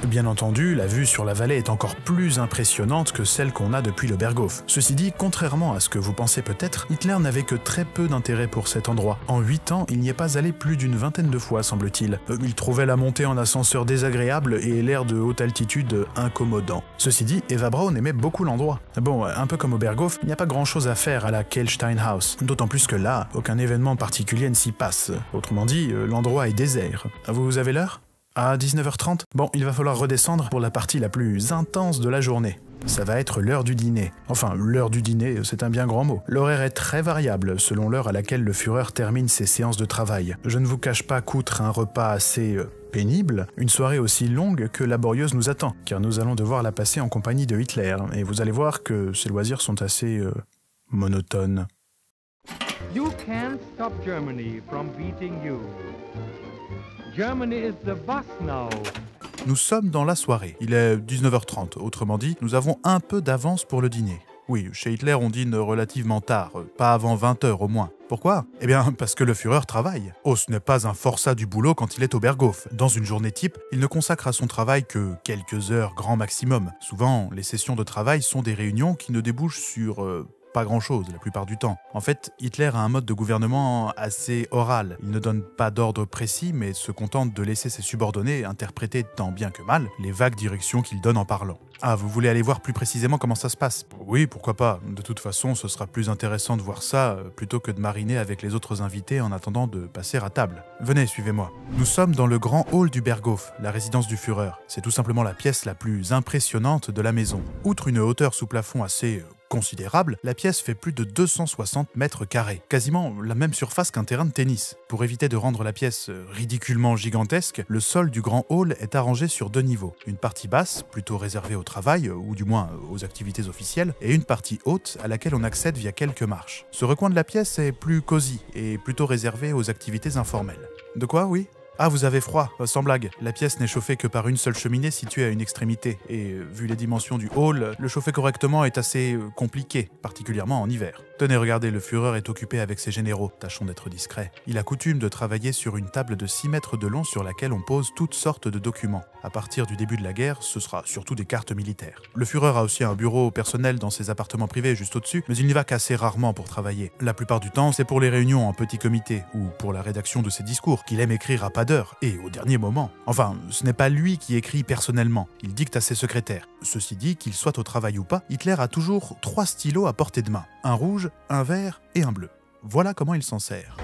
Speaker 2: Bien entendu, la vue sur la vallée est encore plus impressionnante que celle qu'on a depuis le Berghof. Ceci dit, contrairement à ce que vous pensez peut-être, Hitler n'avait que très peu d'intérêt pour cet endroit. En 8 ans, il n'y est pas allé plus d'une vingtaine de fois, semble-t-il. Il trouvait la montée en ascenseur désagréable et l'air de haute altitude incommodant. Ceci dit, Eva Braun aimait beaucoup l'endroit. Bon, un peu comme au Berghof, il n'y a pas grand-chose à faire à la Kehlsteinhaus. D'autant plus que là, aucun événement particulier ne s'y passe. Autrement dit, l'endroit est désert. Vous avez l'heure ? À 19h30 ? Bon, il va falloir redescendre pour la partie la plus intense de la journée. Ça va être l'heure du dîner. Enfin, l'heure du dîner, c'est un bien grand mot. L'horaire est très variable selon l'heure à laquelle le Führer termine ses séances de travail. Je ne vous cache pas qu'outre un repas assez pénible, une soirée aussi longue que laborieuse nous attend, car nous allons devoir la passer en compagnie de Hitler, et vous allez voir que ses loisirs sont assez monotones.
Speaker 8: You can't stop Germany from beating you. Germany is the boss now.
Speaker 2: Nous sommes dans la soirée. Il est 19h30. Autrement dit, nous avons un peu d'avance pour le dîner. Oui, chez Hitler, on dîne relativement tard, pas avant 20h au moins. Pourquoi? Eh bien, parce que le Führer travaille. Oh, ce n'est pas un forçat du boulot quand il est au Berghof. Dans une journée type, il ne consacre à son travail que quelques heures grand maximum. Souvent, les sessions de travail sont des réunions qui ne débouchent sur pas grand-chose la plupart du temps. En fait, Hitler a un mode de gouvernement assez oral. Il ne donne pas d'ordre précis, mais se contente de laisser ses subordonnés interpréter tant bien que mal les vagues directions qu'il donne en parlant. Ah, vous voulez aller voir plus précisément comment ça se passe? Oui, pourquoi pas. De toute façon, ce sera plus intéressant de voir ça plutôt que de mariner avec les autres invités en attendant de passer à table. Venez, suivez-moi. Nous sommes dans le grand hall du Berghof, la résidence du Führer. C'est tout simplement la pièce la plus impressionnante de la maison. Outre une hauteur sous plafond assez considérable, la pièce fait plus de 260 mètres carrés, quasiment la même surface qu'un terrain de tennis. Pour éviter de rendre la pièce ridiculement gigantesque, le sol du grand hall est arrangé sur 2 niveaux. Une partie basse, plutôt réservée au travail, ou du moins aux activités officielles, et une partie haute à laquelle on accède via quelques marches. Ce recoin de la pièce est plus cosy et plutôt réservé aux activités informelles. De quoi, oui ? Ah, vous avez froid, sans blague. La pièce n'est chauffée que par une seule cheminée située à une extrémité, et vu les dimensions du hall, le chauffer correctement est assez compliqué, particulièrement en hiver. Tenez, regardez, le Führer est occupé avec ses généraux, tâchons d'être discrets. Il a coutume de travailler sur une table de 6 mètres de long sur laquelle on pose toutes sortes de documents. À partir du début de la guerre, ce sera surtout des cartes militaires. Le Führer a aussi un bureau personnel dans ses appartements privés juste au-dessus, mais il n'y va qu'assez rarement pour travailler. La plupart du temps, c'est pour les réunions en petit comité, ou pour la rédaction de ses discours, qu'il aime écrire à pas d'heure, et au dernier moment. Enfin, ce n'est pas lui qui écrit personnellement, il dicte à ses secrétaires. Ceci dit, qu'il soit au travail ou pas, Hitler a toujours 3 stylos à portée de main. Un rouge, un vert et un bleu. Voilà comment il s'en sert.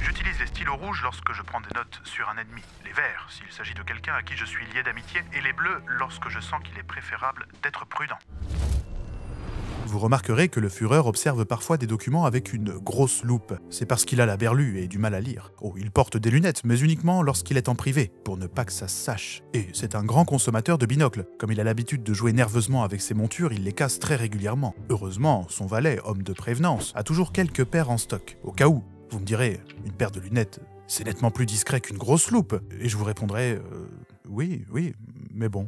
Speaker 5: J'utilise les stylos rouges lorsque je prends des notes sur un ennemi, les verts s'il s'agit de quelqu'un à qui je suis lié d'amitié, et les bleus lorsque je sens qu'il est préférable d'être prudent.
Speaker 2: Vous remarquerez que le Führer observe parfois des documents avec une grosse loupe. C'est parce qu'il a la berlue et du mal à lire. Oh, il porte des lunettes, mais uniquement lorsqu'il est en privé, pour ne pas que ça se sache. Et c'est un grand consommateur de binocles. Comme il a l'habitude de jouer nerveusement avec ses montures, il les casse très régulièrement. Heureusement, son valet, homme de prévenance, a toujours quelques paires en stock. Au cas où, vous me direz, une paire de lunettes, c'est nettement plus discret qu'une grosse loupe. Et je vous répondrai, oui, mais bon.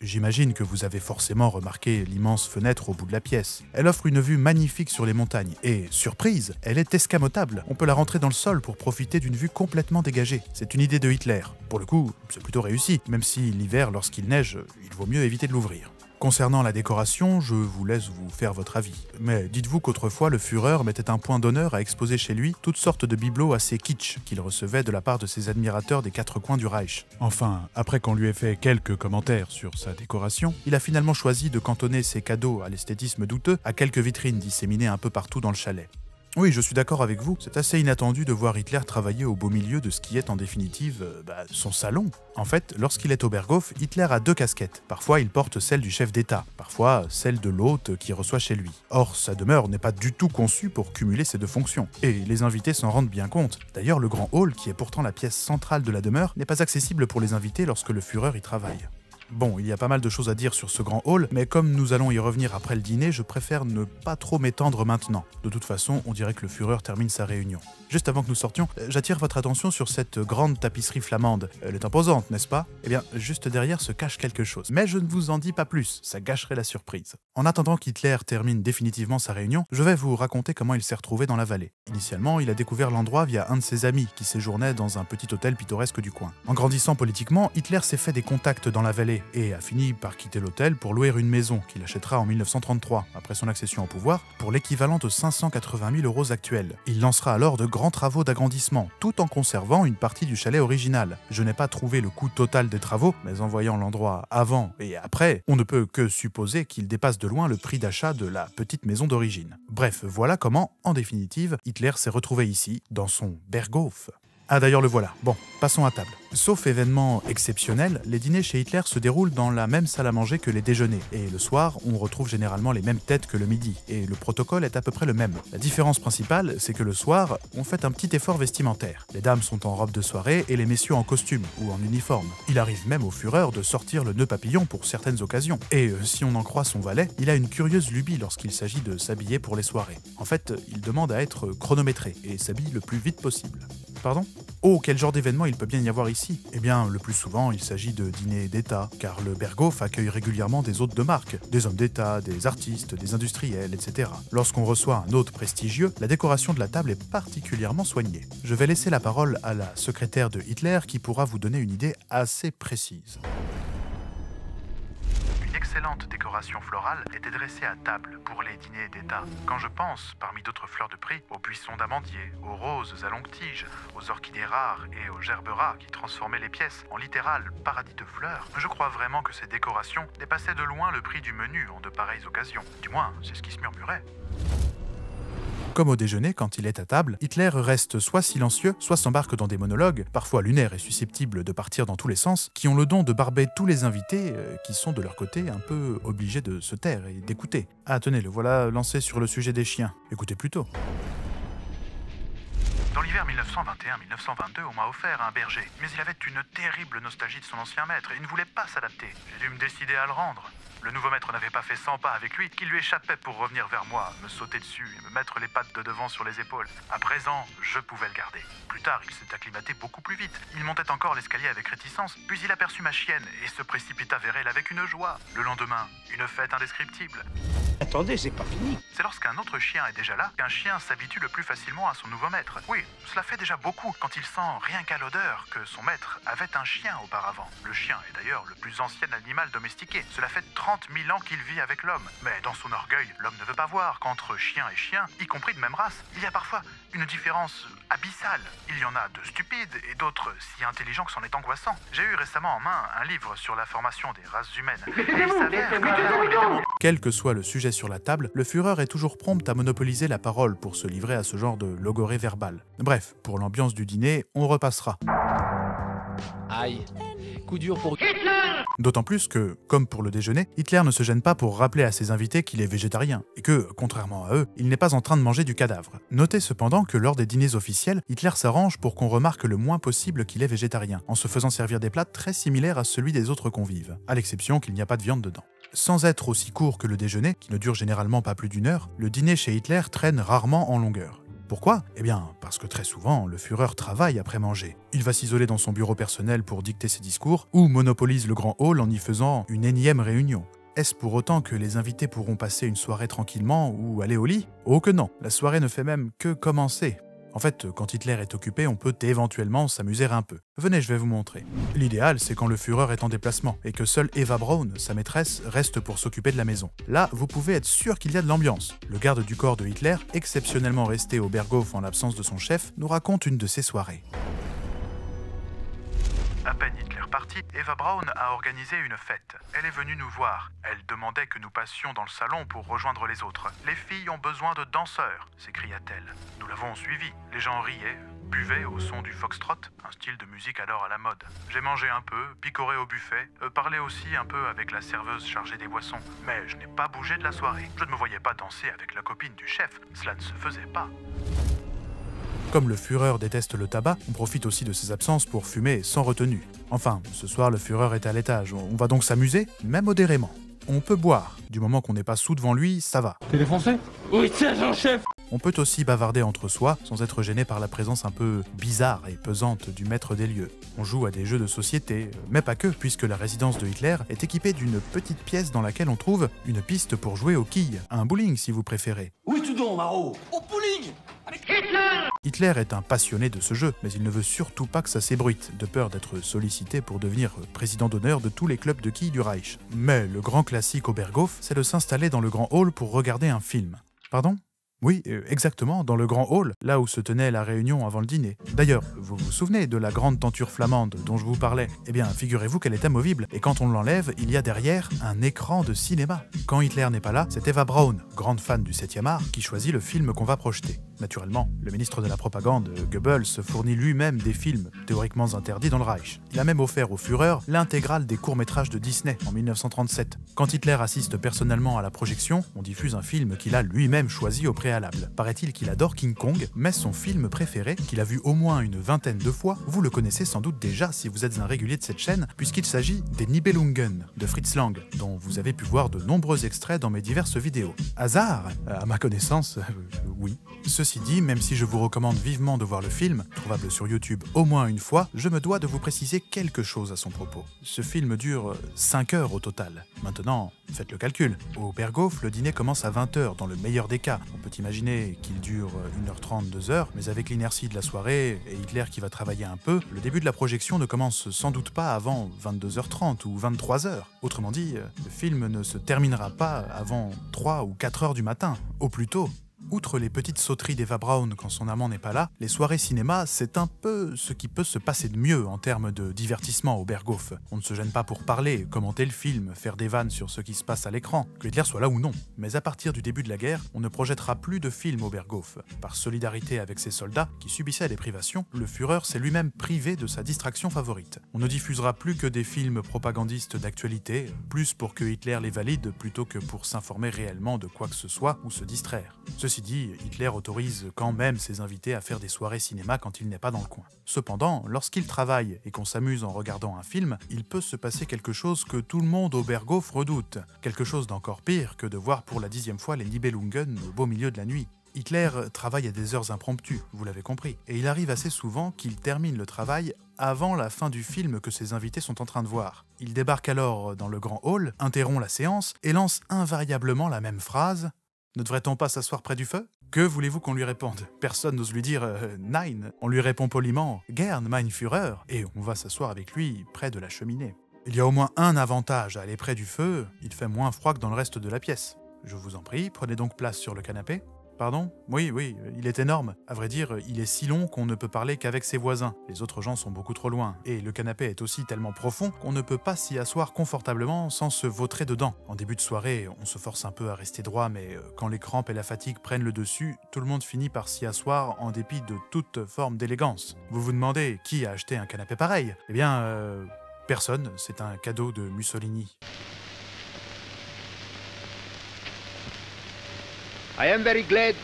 Speaker 2: J'imagine que vous avez forcément remarqué l'immense fenêtre au bout de la pièce. Elle offre une vue magnifique sur les montagnes et, surprise, elle est escamotable. On peut la rentrer dans le sol pour profiter d'une vue complètement dégagée. C'est une idée de Hitler. Pour le coup, c'est plutôt réussi, même si l'hiver, lorsqu'il neige, il vaut mieux éviter de l'ouvrir. Concernant la décoration, je vous laisse vous faire votre avis. Mais dites-vous qu'autrefois, le Führer mettait un point d'honneur à exposer chez lui toutes sortes de bibelots assez kitsch qu'il recevait de la part de ses admirateurs des 4 coins du Reich. Enfin, après qu'on lui ait fait quelques commentaires sur sa décoration, il a finalement choisi de cantonner ses cadeaux à l'esthétisme douteux à quelques vitrines disséminées un peu partout dans le chalet. Oui, je suis d'accord avec vous, c'est assez inattendu de voir Hitler travailler au beau milieu de ce qui est en définitive son salon. En fait, lorsqu'il est au Berghof, Hitler a 2 casquettes. Parfois, il porte celle du chef d'État, parfois celle de l'hôte qui reçoit chez lui. Or, sa demeure n'est pas du tout conçue pour cumuler ces 2 fonctions. Et les invités s'en rendent bien compte. D'ailleurs, le grand hall, qui est pourtant la pièce centrale de la demeure, n'est pas accessible pour les invités lorsque le Führer y travaille. Bon, il y a pas mal de choses à dire sur ce grand hall, mais comme nous allons y revenir après le dîner, je préfère ne pas trop m'étendre maintenant. De toute façon, on dirait que le Führer termine sa réunion. Juste avant que nous sortions, j'attire votre attention sur cette grande tapisserie flamande. Elle est imposante, n'est-ce pas? Eh bien, juste derrière se cache quelque chose. Mais je ne vous en dis pas plus, ça gâcherait la surprise. En attendant qu'Hitler termine définitivement sa réunion, je vais vous raconter comment il s'est retrouvé dans la vallée. Initialement, il a découvert l'endroit via un de ses amis qui séjournait dans un petit hôtel pittoresque du coin. En grandissant politiquement, Hitler s'est fait des contacts dans la vallée et a fini par quitter l'hôtel pour louer une maison qu'il achètera en 1933, après son accession au pouvoir, pour l'équivalent de 580 000 € actuels. Il lancera alors de grands travaux d'agrandissement, tout en conservant une partie du chalet original. Je n'ai pas trouvé le coût total des travaux, mais en voyant l'endroit avant et après, on ne peut que supposer qu'il dépasse de loin le prix d'achat de la petite maison d'origine. Bref, voilà comment, en définitive, Hitler s'est retrouvé ici, dans son Berghof. Ah d'ailleurs le voilà. Bon, passons à table. Sauf événement exceptionnel, les dîners chez Hitler se déroulent dans la même salle à manger que les déjeuners. Et le soir, on retrouve généralement les mêmes têtes que le midi. Et le protocole est à peu près le même. La différence principale, c'est que le soir, on fait un petit effort vestimentaire. Les dames sont en robe de soirée et les messieurs en costume ou en uniforme. Il arrive même au Führer de sortir le nœud papillon pour certaines occasions. Et si on en croit son valet, il a une curieuse lubie lorsqu'il s'agit de s'habiller pour les soirées. En fait, il demande à être chronométré et s'habille le plus vite possible. Pardon ? Oh, quel genre d'événement il peut bien y avoir ici ? Eh bien, le plus souvent, il s'agit de dîners d'État, car le Berghof accueille régulièrement des hôtes de marque, des hommes d'État, des artistes, des industriels, etc. Lorsqu'on reçoit un hôte prestigieux, la décoration de la table est particulièrement soignée. Je vais laisser la parole à la secrétaire de Hitler qui pourra vous donner une idée assez précise.
Speaker 5: Excellente décoration florale était dressée à table pour les dîners d'État. Quand je pense, parmi d'autres fleurs de prix, aux buissons d'amandier, aux roses à longue tige, aux orchidées rares et aux gerbes rares qui transformaient les pièces en littéral paradis de fleurs, je crois vraiment que ces décorations dépassaient de loin le prix du menu en de pareilles occasions. Du moins, c'est ce qui se murmurait.
Speaker 2: Comme au déjeuner, quand il est à table, Hitler reste soit silencieux, soit s'embarque dans des monologues, parfois lunaires et susceptibles de partir dans tous les sens, qui ont le don de barber tous les invités, qui sont de leur côté un peu obligés de se taire et d'écouter. Ah tenez, le voilà lancé sur le sujet des chiens. Écoutez plutôt.
Speaker 5: Dans l'hiver 1921-1922, on m'a offert un berger, mais il avait une terrible nostalgie de son ancien maître et ne voulait pas s'adapter. J'ai dû me décider à le rendre. Le nouveau maître n'avait pas fait 100 pas avec lui, qu'il lui échappait pour revenir vers moi, me sauter dessus et me mettre les pattes de devant sur les épaules. À présent, je pouvais le garder. Plus tard, il s'est acclimaté beaucoup plus vite. Il montait encore l'escalier avec réticence, puis il aperçut ma chienne et se précipita vers elle avec une joie. Le lendemain, une fête indescriptible.
Speaker 1: Attendez, c'est pas fini.
Speaker 5: C'est lorsqu'un autre chien est déjà là qu'un chien s'habitue le plus facilement à son nouveau maître. Oui, cela fait déjà beaucoup quand il sent rien qu'à l'odeur que son maître avait un chien auparavant. Le chien est d'ailleurs le plus ancien animal domestiqué. Cela fait 30 000 ans qu'il vit avec l'homme. Mais dans son orgueil, l'homme ne veut pas voir qu'entre chien et chien, y compris de même race, il y a parfois une différence abyssale. Il y en a de stupides et d'autres si intelligents que c'en est angoissant. J'ai eu récemment en main un livre sur la formation des races humaines. Et il s'avère que dedans, il était...
Speaker 2: Quel que soit le sujet sur la table, le Führer est toujours prompt à monopoliser la parole pour se livrer à ce genre de logorée verbale. Bref, pour l'ambiance du dîner, on repassera.
Speaker 6: Aïe, coup dur pour Hitler.
Speaker 2: D'autant plus que, comme pour le déjeuner, Hitler ne se gêne pas pour rappeler à ses invités qu'il est végétarien, et que, contrairement à eux, il n'est pas en train de manger du cadavre. Notez cependant que lors des dîners officiels, Hitler s'arrange pour qu'on remarque le moins possible qu'il est végétarien, en se faisant servir des plats très similaires à celui des autres convives, à l'exception qu'il n'y a pas de viande dedans. Sans être aussi court que le déjeuner, qui ne dure généralement pas plus d'1 heure, le dîner chez Hitler traîne rarement en longueur. Pourquoi ? Eh bien, parce que très souvent, le Führer travaille après manger. Il va s'isoler dans son bureau personnel pour dicter ses discours, ou monopolise le grand hall en y faisant une énième réunion. Est-ce pour autant que les invités pourront passer une soirée tranquillement ou aller au lit ? Oh que non, la soirée ne fait même que commencer. En fait, quand Hitler est occupé, on peut éventuellement s'amuser un peu. Venez, je vais vous montrer. L'idéal, c'est quand le Führer est en déplacement et que seule Eva Braun, sa maîtresse, reste pour s'occuper de la maison. Là, vous pouvez être sûr qu'il y a de l'ambiance. Le garde du corps de Hitler, exceptionnellement resté au Berghof en l'absence de son chef, nous raconte une de ses soirées.
Speaker 5: À peine Hitler parti, Eva Braun a organisé une fête. Elle est venue nous voir. Elle demandait que nous passions dans le salon pour rejoindre les autres. « Les filles ont besoin de danseurs », s'écria-t-elle. Nous l'avons suivie. Les gens riaient, buvaient au son du foxtrot, un style de musique alors à la mode. J'ai mangé un peu, picoré au buffet, parlé aussi un peu avec la serveuse chargée des boissons. Mais je n'ai pas bougé de la soirée. Je ne me voyais pas danser avec la copine du chef. Cela ne se faisait pas.
Speaker 2: Comme le Führer déteste le tabac, on profite aussi de ses absences pour fumer sans retenue. Enfin, ce soir le Führer est à l'étage, on va donc s'amuser, mais modérément. On peut boire, du moment qu'on n'est pas sous devant lui, ça va.
Speaker 1: T'es défoncé ? Oui, c'est Jean-Chef.
Speaker 2: On peut aussi bavarder entre soi, sans être gêné par la présence un peu bizarre et pesante du maître des lieux. On joue à des jeux de société, mais pas que, puisque la résidence de Hitler est équipée d'une petite pièce dans laquelle on trouve une piste pour jouer aux quilles, un bowling si vous préférez.
Speaker 1: Oui, tout donc, Maro. Au bowling avec Hitler.
Speaker 2: Hitler est un passionné de ce jeu, mais il ne veut surtout pas que ça s'ébruite, de peur d'être sollicité pour devenir président d'honneur de tous les clubs de quilles du Reich. Mais le grand classique au Berghof, c'est de s'installer dans le grand hall pour regarder un film. Pardon ? Oui, exactement, dans le grand hall, là où se tenait la réunion avant le dîner. D'ailleurs, vous vous souvenez de la grande tenture flamande dont je vous parlais? Eh bien, figurez-vous qu'elle est amovible, et quand on l'enlève, il y a derrière un écran de cinéma. Quand Hitler n'est pas là, c'est Eva Braun, grande fan du 7e art, qui choisit le film qu'on va projeter. Naturellement, le ministre de la propagande, Goebbels, fournit lui-même des films théoriquement interdits dans le Reich. Il a même offert au Führer l'intégrale des courts-métrages de Disney en 1937. Quand Hitler assiste personnellement à la projection, on diffuse un film qu'il a lui-même choisi au préalable. Paraît-il qu'il adore King Kong, mais son film préféré, qu'il a vu au moins une vingtaine de fois, vous le connaissez sans doute déjà si vous êtes un régulier de cette chaîne, puisqu'il s'agit des Nibelungen de Fritz Lang, dont vous avez pu voir de nombreux extraits dans mes diverses vidéos. Hasard? À ma connaissance, oui. Ceci dit, même si je vous recommande vivement de voir le film, trouvable sur YouTube au moins une fois, je me dois de vous préciser quelque chose à son propos. Ce film dure 5 heures au total. Maintenant, faites le calcul. Au Berghof, le dîner commence à 20 h dans le meilleur des cas. On peut imaginer qu'il dure 1h30, 2h, mais avec l'inertie de la soirée et Hitler qui va travailler un peu, le début de la projection ne commence sans doute pas avant 22h30 ou 23h. Autrement dit, le film ne se terminera pas avant 3 ou 4 heures du matin, au plus tôt. Outre les petites sauteries d'Eva Braun quand son amant n'est pas là, les soirées cinéma, c'est un peu ce qui peut se passer de mieux en termes de divertissement au Berghof. On ne se gêne pas pour parler, commenter le film, faire des vannes sur ce qui se passe à l'écran, que Hitler soit là ou non. Mais à partir du début de la guerre, on ne projettera plus de films au Berghof. Par solidarité avec ses soldats, qui subissaient des privations, le Führer s'est lui-même privé de sa distraction favorite. On ne diffusera plus que des films propagandistes d'actualité, plus pour que Hitler les valide plutôt que pour s'informer réellement de quoi que ce soit ou se distraire. Ceci dit, Hitler autorise quand même ses invités à faire des soirées cinéma quand il n'est pas dans le coin. Cependant, lorsqu'il travaille et qu'on s'amuse en regardant un film, il peut se passer quelque chose que tout le monde au Berghof redoute. Quelque chose d'encore pire que de voir pour la 10e fois les Nibelungen au beau milieu de la nuit. Hitler travaille à des heures impromptues, vous l'avez compris, et il arrive assez souvent qu'il termine le travail avant la fin du film que ses invités sont en train de voir. Il débarque alors dans le grand hall, interrompt la séance et lance invariablement la même phrase: « Ne devrait-on pas s'asseoir près du feu ?» Que voulez-vous qu'on lui réponde? Personne n'ose lui dire « Nein ». On lui répond poliment « Gern, mein Führer » et on va s'asseoir avec lui près de la cheminée. Il y a au moins un avantage à aller près du feu, il fait moins froid que dans le reste de la pièce. Je vous en prie, prenez donc place sur le canapé. Pardon? Oui, il est énorme. À vrai dire, il est si long qu'on ne peut parler qu'avec ses voisins. Les autres gens sont beaucoup trop loin. Et le canapé est aussi tellement profond qu'on ne peut pas s'y asseoir confortablement sans se vautrer dedans. En début de soirée, on se force un peu à rester droit, mais quand les crampes et la fatigue prennent le dessus, tout le monde finit par s'y asseoir en dépit de toute forme d'élégance. Vous vous demandez qui a acheté un canapé pareil? Eh bien, personne. C'est un cadeau de Mussolini.
Speaker 11: I am very glad.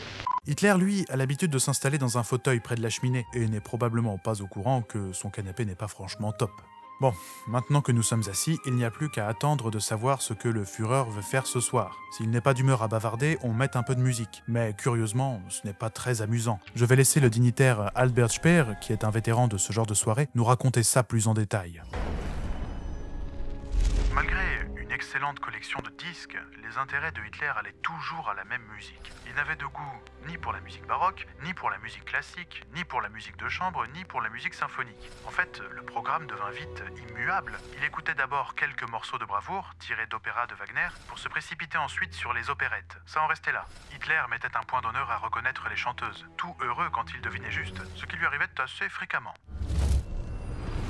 Speaker 2: Hitler, lui, a l'habitude de s'installer dans un fauteuil près de la cheminée et n'est probablement pas au courant que son canapé n'est pas franchement top. Bon, maintenant que nous sommes assis, il n'y a plus qu'à attendre de savoir ce que le Führer veut faire ce soir. S'il n'est pas d'humeur à bavarder, on met un peu de musique. Mais curieusement, ce n'est pas très amusant. Je vais laisser le dignitaire Albert Speer, qui est un vétéran de ce genre de soirée, nous raconter ça plus en détail.
Speaker 5: Malgré une excellente collection de disques, les intérêts de Hitler allaient toujours à la même musique. Il n'avait de goût ni pour la musique baroque, ni pour la musique classique, ni pour la musique de chambre, ni pour la musique symphonique. En fait, le programme devint vite immuable. Il écoutait d'abord quelques morceaux de bravoure, tirés d'opéras de Wagner, pour se précipiter ensuite sur les opérettes. Ça en restait là. Hitler mettait un point d'honneur à reconnaître les chanteuses, tout heureux quand il devinait juste, ce qui lui arrivait assez fréquemment.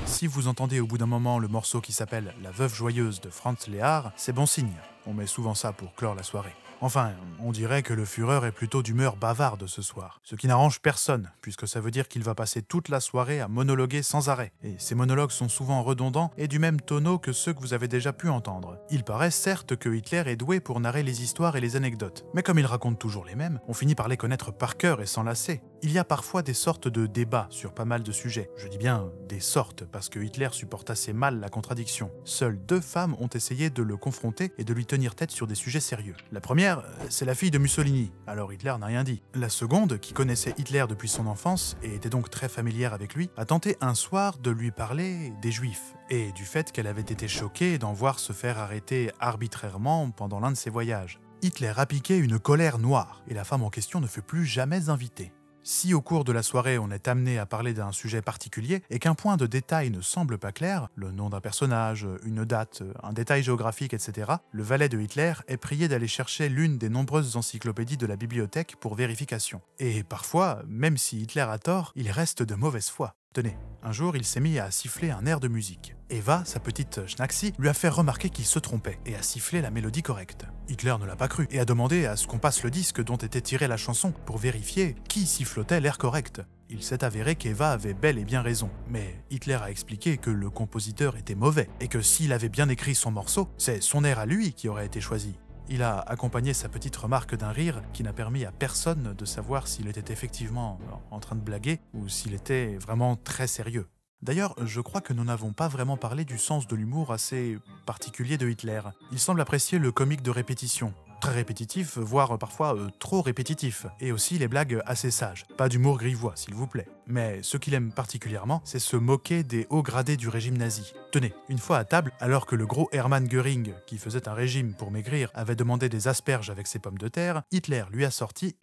Speaker 2: Si vous entendez au bout d'un moment le morceau qui s'appelle « La Veuve Joyeuse » de Franz Lehár, c'est bon signe. On met souvent ça pour clore la soirée. Enfin, on dirait que le Führer est plutôt d'humeur bavarde ce soir. Ce qui n'arrange personne, puisque ça veut dire qu'il va passer toute la soirée à monologuer sans arrêt. Et ces monologues sont souvent redondants et du même tonneau que ceux que vous avez déjà pu entendre. Il paraît certes que Hitler est doué pour narrer les histoires et les anecdotes. Mais comme il raconte toujours les mêmes, on finit par les connaître par cœur et s'en lasser. Il y a parfois des sortes de débats sur pas mal de sujets. Je dis bien des sortes, parce que Hitler supporte assez mal la contradiction. Seules 2 femmes ont essayé de le confronter et de lui tenir tête sur des sujets sérieux. La première, c'est la fille de Mussolini, alors Hitler n'a rien dit. La seconde, qui connaissait Hitler depuis son enfance et était donc très familière avec lui, a tenté un soir de lui parler des Juifs et du fait qu'elle avait été choquée d'en voir se faire arrêter arbitrairement pendant l'un de ses voyages. Hitler a piqué une colère noire et la femme en question ne fut plus jamais invitée. Si au cours de la soirée on est amené à parler d'un sujet particulier et qu'un point de détail ne semble pas clair, le nom d'un personnage, une date, un détail géographique, etc., le valet de Hitler est prié d'aller chercher l'une des nombreuses encyclopédies de la bibliothèque pour vérification. Et parfois, même si Hitler a tort, il reste de mauvaise foi. Tenez, un jour il s'est mis à siffler un air de musique. Eva, sa petite schnaxi, lui a fait remarquer qu'il se trompait et a sifflé la mélodie correcte. Hitler ne l'a pas cru et a demandé à ce qu'on passe le disque dont était tirée la chanson pour vérifier qui sifflotait l'air correct. Il s'est avéré qu'Eva avait bel et bien raison, mais Hitler a expliqué que le compositeur était mauvais et que s'il avait bien écrit son morceau, c'est son air à lui qui aurait été choisi. Il a accompagné sa petite remarque d'un rire qui n'a permis à personne de savoir s'il était effectivement en train de blaguer ou s'il était vraiment très sérieux. D'ailleurs, je crois que nous n'avons pas vraiment parlé du sens de l'humour assez particulier de Hitler. Il semble apprécier le comique de répétition. Très répétitif, voire parfois trop répétitif. Et aussi les blagues assez sages. Pas d'humour grivois, s'il vous plaît. Mais ce qu'il aime particulièrement, c'est se moquer des hauts gradés du régime nazi. Tenez, une fois à table, alors que le gros Hermann Göring, qui faisait un régime pour maigrir, avait demandé des asperges avec ses pommes de terre, Hitler lui a sorti...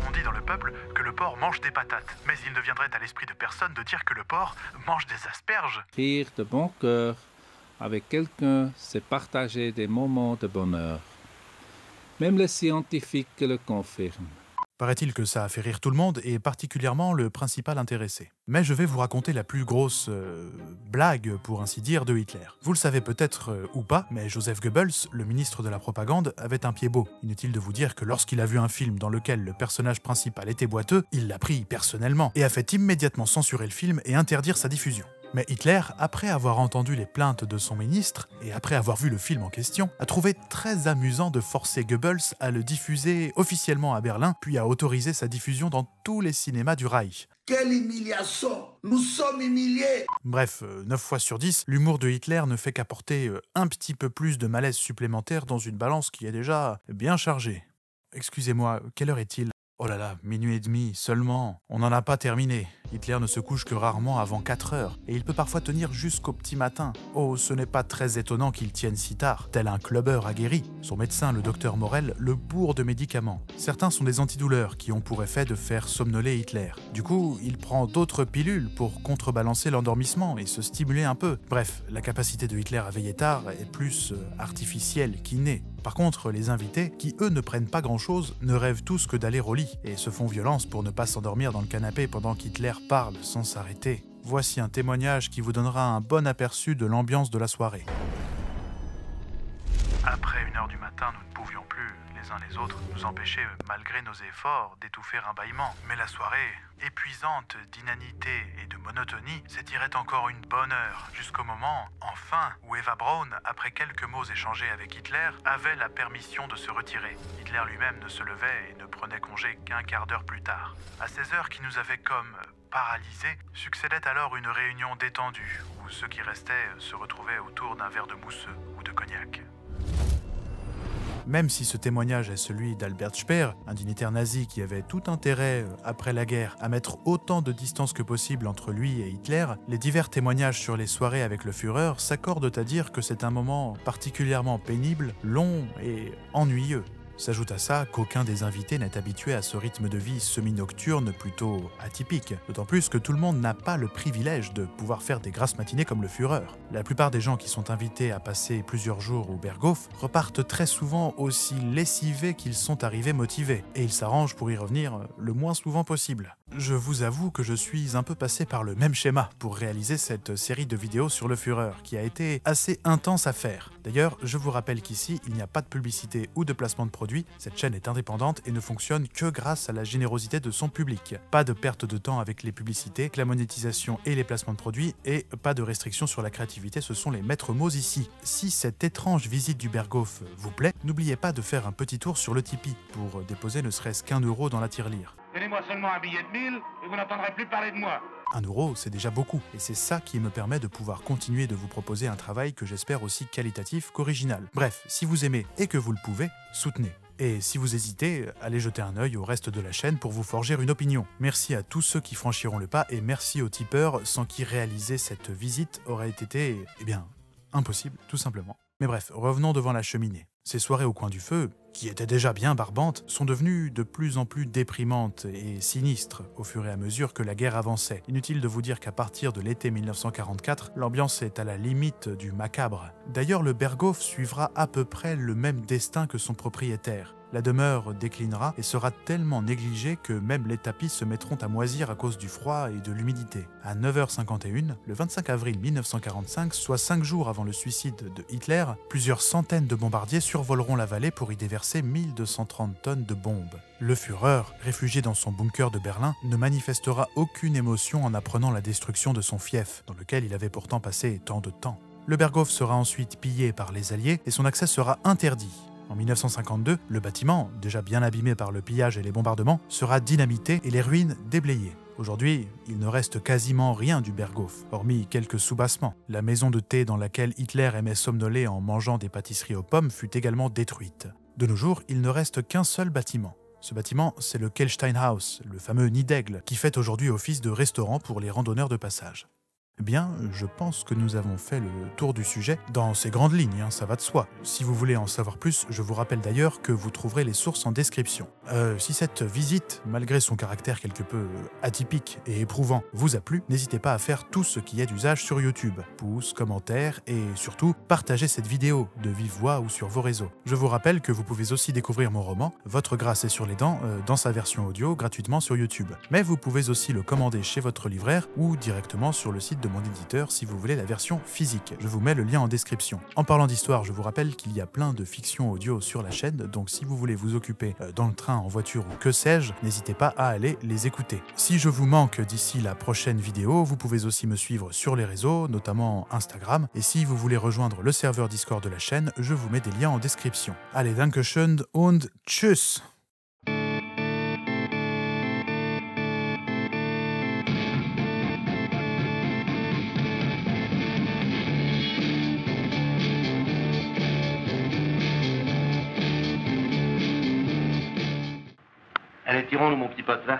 Speaker 5: On dit dans le peuple que le porc mange des patates, mais il ne viendrait à l'esprit de personne de dire que le porc mange des asperges.
Speaker 11: Rire de bon cœur avec quelqu'un, c'est partager des moments de bonheur. Même les scientifiques le confirment.
Speaker 2: Paraît-il que ça a fait rire tout le monde, et particulièrement le principal intéressé. Mais je vais vous raconter la plus grosse blague, pour ainsi dire, de Hitler. Vous le savez peut-être ou pas, mais Joseph Goebbels, le ministre de la propagande, avait un pied beau. Inutile de vous dire que lorsqu'il a vu un film dans lequel le personnage principal était boiteux, il l'a pris personnellement, et a fait immédiatement censurer le film et interdire sa diffusion. Mais Hitler, après avoir entendu les plaintes de son ministre, et après avoir vu le film en question, a trouvé très amusant de forcer Goebbels à le diffuser officiellement à Berlin, puis à autoriser sa diffusion dans tous les cinémas du Reich.
Speaker 3: Quelle humiliation! Nous sommes humiliés!
Speaker 2: Bref, 9 fois sur 10, l'humour de Hitler ne fait qu'apporter un petit peu plus de malaise supplémentaire dans une balance qui est déjà bien chargée. Excusez-moi, quelle heure est-il ? Oh là là, 00h30 seulement. On n'en a pas terminé. Hitler ne se couche que rarement avant 4 heures, et il peut parfois tenir jusqu'au petit matin. Oh, ce n'est pas très étonnant qu'il tienne si tard, tel un clubbeur aguerri. Son médecin, le docteur Morel, le bourre de médicaments. Certains sont des antidouleurs qui ont pour effet de faire somnoler Hitler. Du coup, il prend d'autres pilules pour contrebalancer l'endormissement et se stimuler un peu. Bref, la capacité de Hitler à veiller tard est plus artificielle qu'innée. Par contre, les invités, qui eux ne prennent pas grand-chose, ne rêvent tous que d'aller au lit et se font violence pour ne pas s'endormir dans le canapé pendant qu'Hitler parle sans s'arrêter. Voici un témoignage qui vous donnera un bon aperçu de l'ambiance de la soirée.
Speaker 5: Après 1h du matin, nous ne pouvions plus, les uns les autres, nous empêcher, malgré nos efforts, d'étouffer un bâillement. Mais la soirée, épuisante d'inanité et de monotonie, s'étirait encore une bonne heure, jusqu'au moment, enfin, où Eva Braun, après quelques mots échangés avec Hitler, avait la permission de se retirer. Hitler lui-même ne se levait et ne prenait congé qu'un quart d'heure plus tard. À ces heures qui nous avaient comme paralysés, succédait alors une réunion détendue, où ceux qui restaient se retrouvaient autour d'un verre de mousseux ou de cognac.
Speaker 2: Même si ce témoignage est celui d'Albert Speer, un dignitaire nazi qui avait tout intérêt, après la guerre, à mettre autant de distance que possible entre lui et Hitler, les divers témoignages sur les soirées avec le Führer s'accordent à dire que c'est un moment particulièrement pénible, long et ennuyeux. S'ajoute à ça qu'aucun des invités n'est habitué à ce rythme de vie semi-nocturne plutôt atypique, d'autant plus que tout le monde n'a pas le privilège de pouvoir faire des grasses matinées comme le Führer. La plupart des gens qui sont invités à passer plusieurs jours au Berghof repartent très souvent aussi lessivés qu'ils sont arrivés motivés, et ils s'arrangent pour y revenir le moins souvent possible. Je vous avoue que je suis un peu passé par le même schéma pour réaliser cette série de vidéos sur le Führer, qui a été assez intense à faire. D'ailleurs, je vous rappelle qu'ici, il n'y a pas de publicité ou de placement de produits, cette chaîne est indépendante et ne fonctionne que grâce à la générosité de son public. Pas de perte de temps avec les publicités, la monétisation et les placements de produits, et pas de restrictions sur la créativité, ce sont les maîtres mots ici. Si cette étrange visite du Berghof vous plaît, n'oubliez pas de faire un petit tour sur le Tipeee pour déposer ne serait-ce qu'1 € dans la tirelire.
Speaker 12: Donnez-moi seulement un billet de 1000 et vous n'entendrez plus parler de moi.
Speaker 2: 1 €, c'est déjà beaucoup, et c'est ça qui me permet de pouvoir continuer de vous proposer un travail que j'espère aussi qualitatif qu'original. Bref, si vous aimez et que vous le pouvez, soutenez. Et si vous hésitez, allez jeter un œil au reste de la chaîne pour vous forger une opinion. Merci à tous ceux qui franchiront le pas, et merci aux tipeurs sans qui réaliser cette visite aurait été, impossible, tout simplement. Mais bref, revenons devant la cheminée. Ces soirées au coin du feu, qui étaient déjà bien barbantes, sont devenues de plus en plus déprimantes et sinistres au fur et à mesure que la guerre avançait. Inutile de vous dire qu'à partir de l'été 1944, l'ambiance est à la limite du macabre. D'ailleurs, le Berghof suivra à peu près le même destin que son propriétaire. La demeure déclinera et sera tellement négligée que même les tapis se mettront à moisir à cause du froid et de l'humidité. À 9h51, le 25 avril 1945, soit 5 jours avant le suicide de Hitler, plusieurs centaines de bombardiers survoleront la vallée pour y déverser 1230 tonnes de bombes. Le Führer, réfugié dans son bunker de Berlin, ne manifestera aucune émotion en apprenant la destruction de son fief, dans lequel il avait pourtant passé tant de temps. Le Berghof sera ensuite pillé par les Alliés et son accès sera interdit. En 1952, le bâtiment, déjà bien abîmé par le pillage et les bombardements, sera dynamité et les ruines déblayées. Aujourd'hui, il ne reste quasiment rien du Berghof, hormis quelques soubassements. La maison de thé dans laquelle Hitler aimait somnoler en mangeant des pâtisseries aux pommes fut également détruite. De nos jours, il ne reste qu'un seul bâtiment. Ce bâtiment, c'est le Kelsteinhaus, le fameux nid d'aigle, qui fait aujourd'hui office de restaurant pour les randonneurs de passage. Bien, je pense que nous avons fait le tour du sujet dans ses grandes lignes, ça va de soi. Si vous voulez en savoir plus, je vous rappelle d'ailleurs que vous trouverez les sources en description. Si cette visite, malgré son caractère quelque peu atypique et éprouvant, vous a plu, n'hésitez pas à faire tout ce qui est d'usage sur YouTube. Pouces, commentaires et surtout, partagez cette vidéo de vive voix ou sur vos réseaux. Je vous rappelle que vous pouvez aussi découvrir mon roman, Votre grâce est sur les dents, dans sa version audio gratuitement sur YouTube. Mais vous pouvez aussi le commander chez votre libraire ou directement sur le site de mon éditeur si vous voulez la version physique. Je vous mets le lien en description. En parlant d'histoire, je vous rappelle qu'il y a plein de fictions audio sur la chaîne, donc si vous voulez vous occuper dans le train, en voiture ou que sais-je, n'hésitez pas à aller les écouter. Si je vous manque d'ici la prochaine vidéo, vous pouvez aussi me suivre sur les réseaux, notamment Instagram, et si vous voulez rejoindre le serveur Discord de la chaîne, je vous mets des liens en description. Allez, Dankeschön und tschüss!
Speaker 12: Allez, tirons-nous, mon petit pote, va.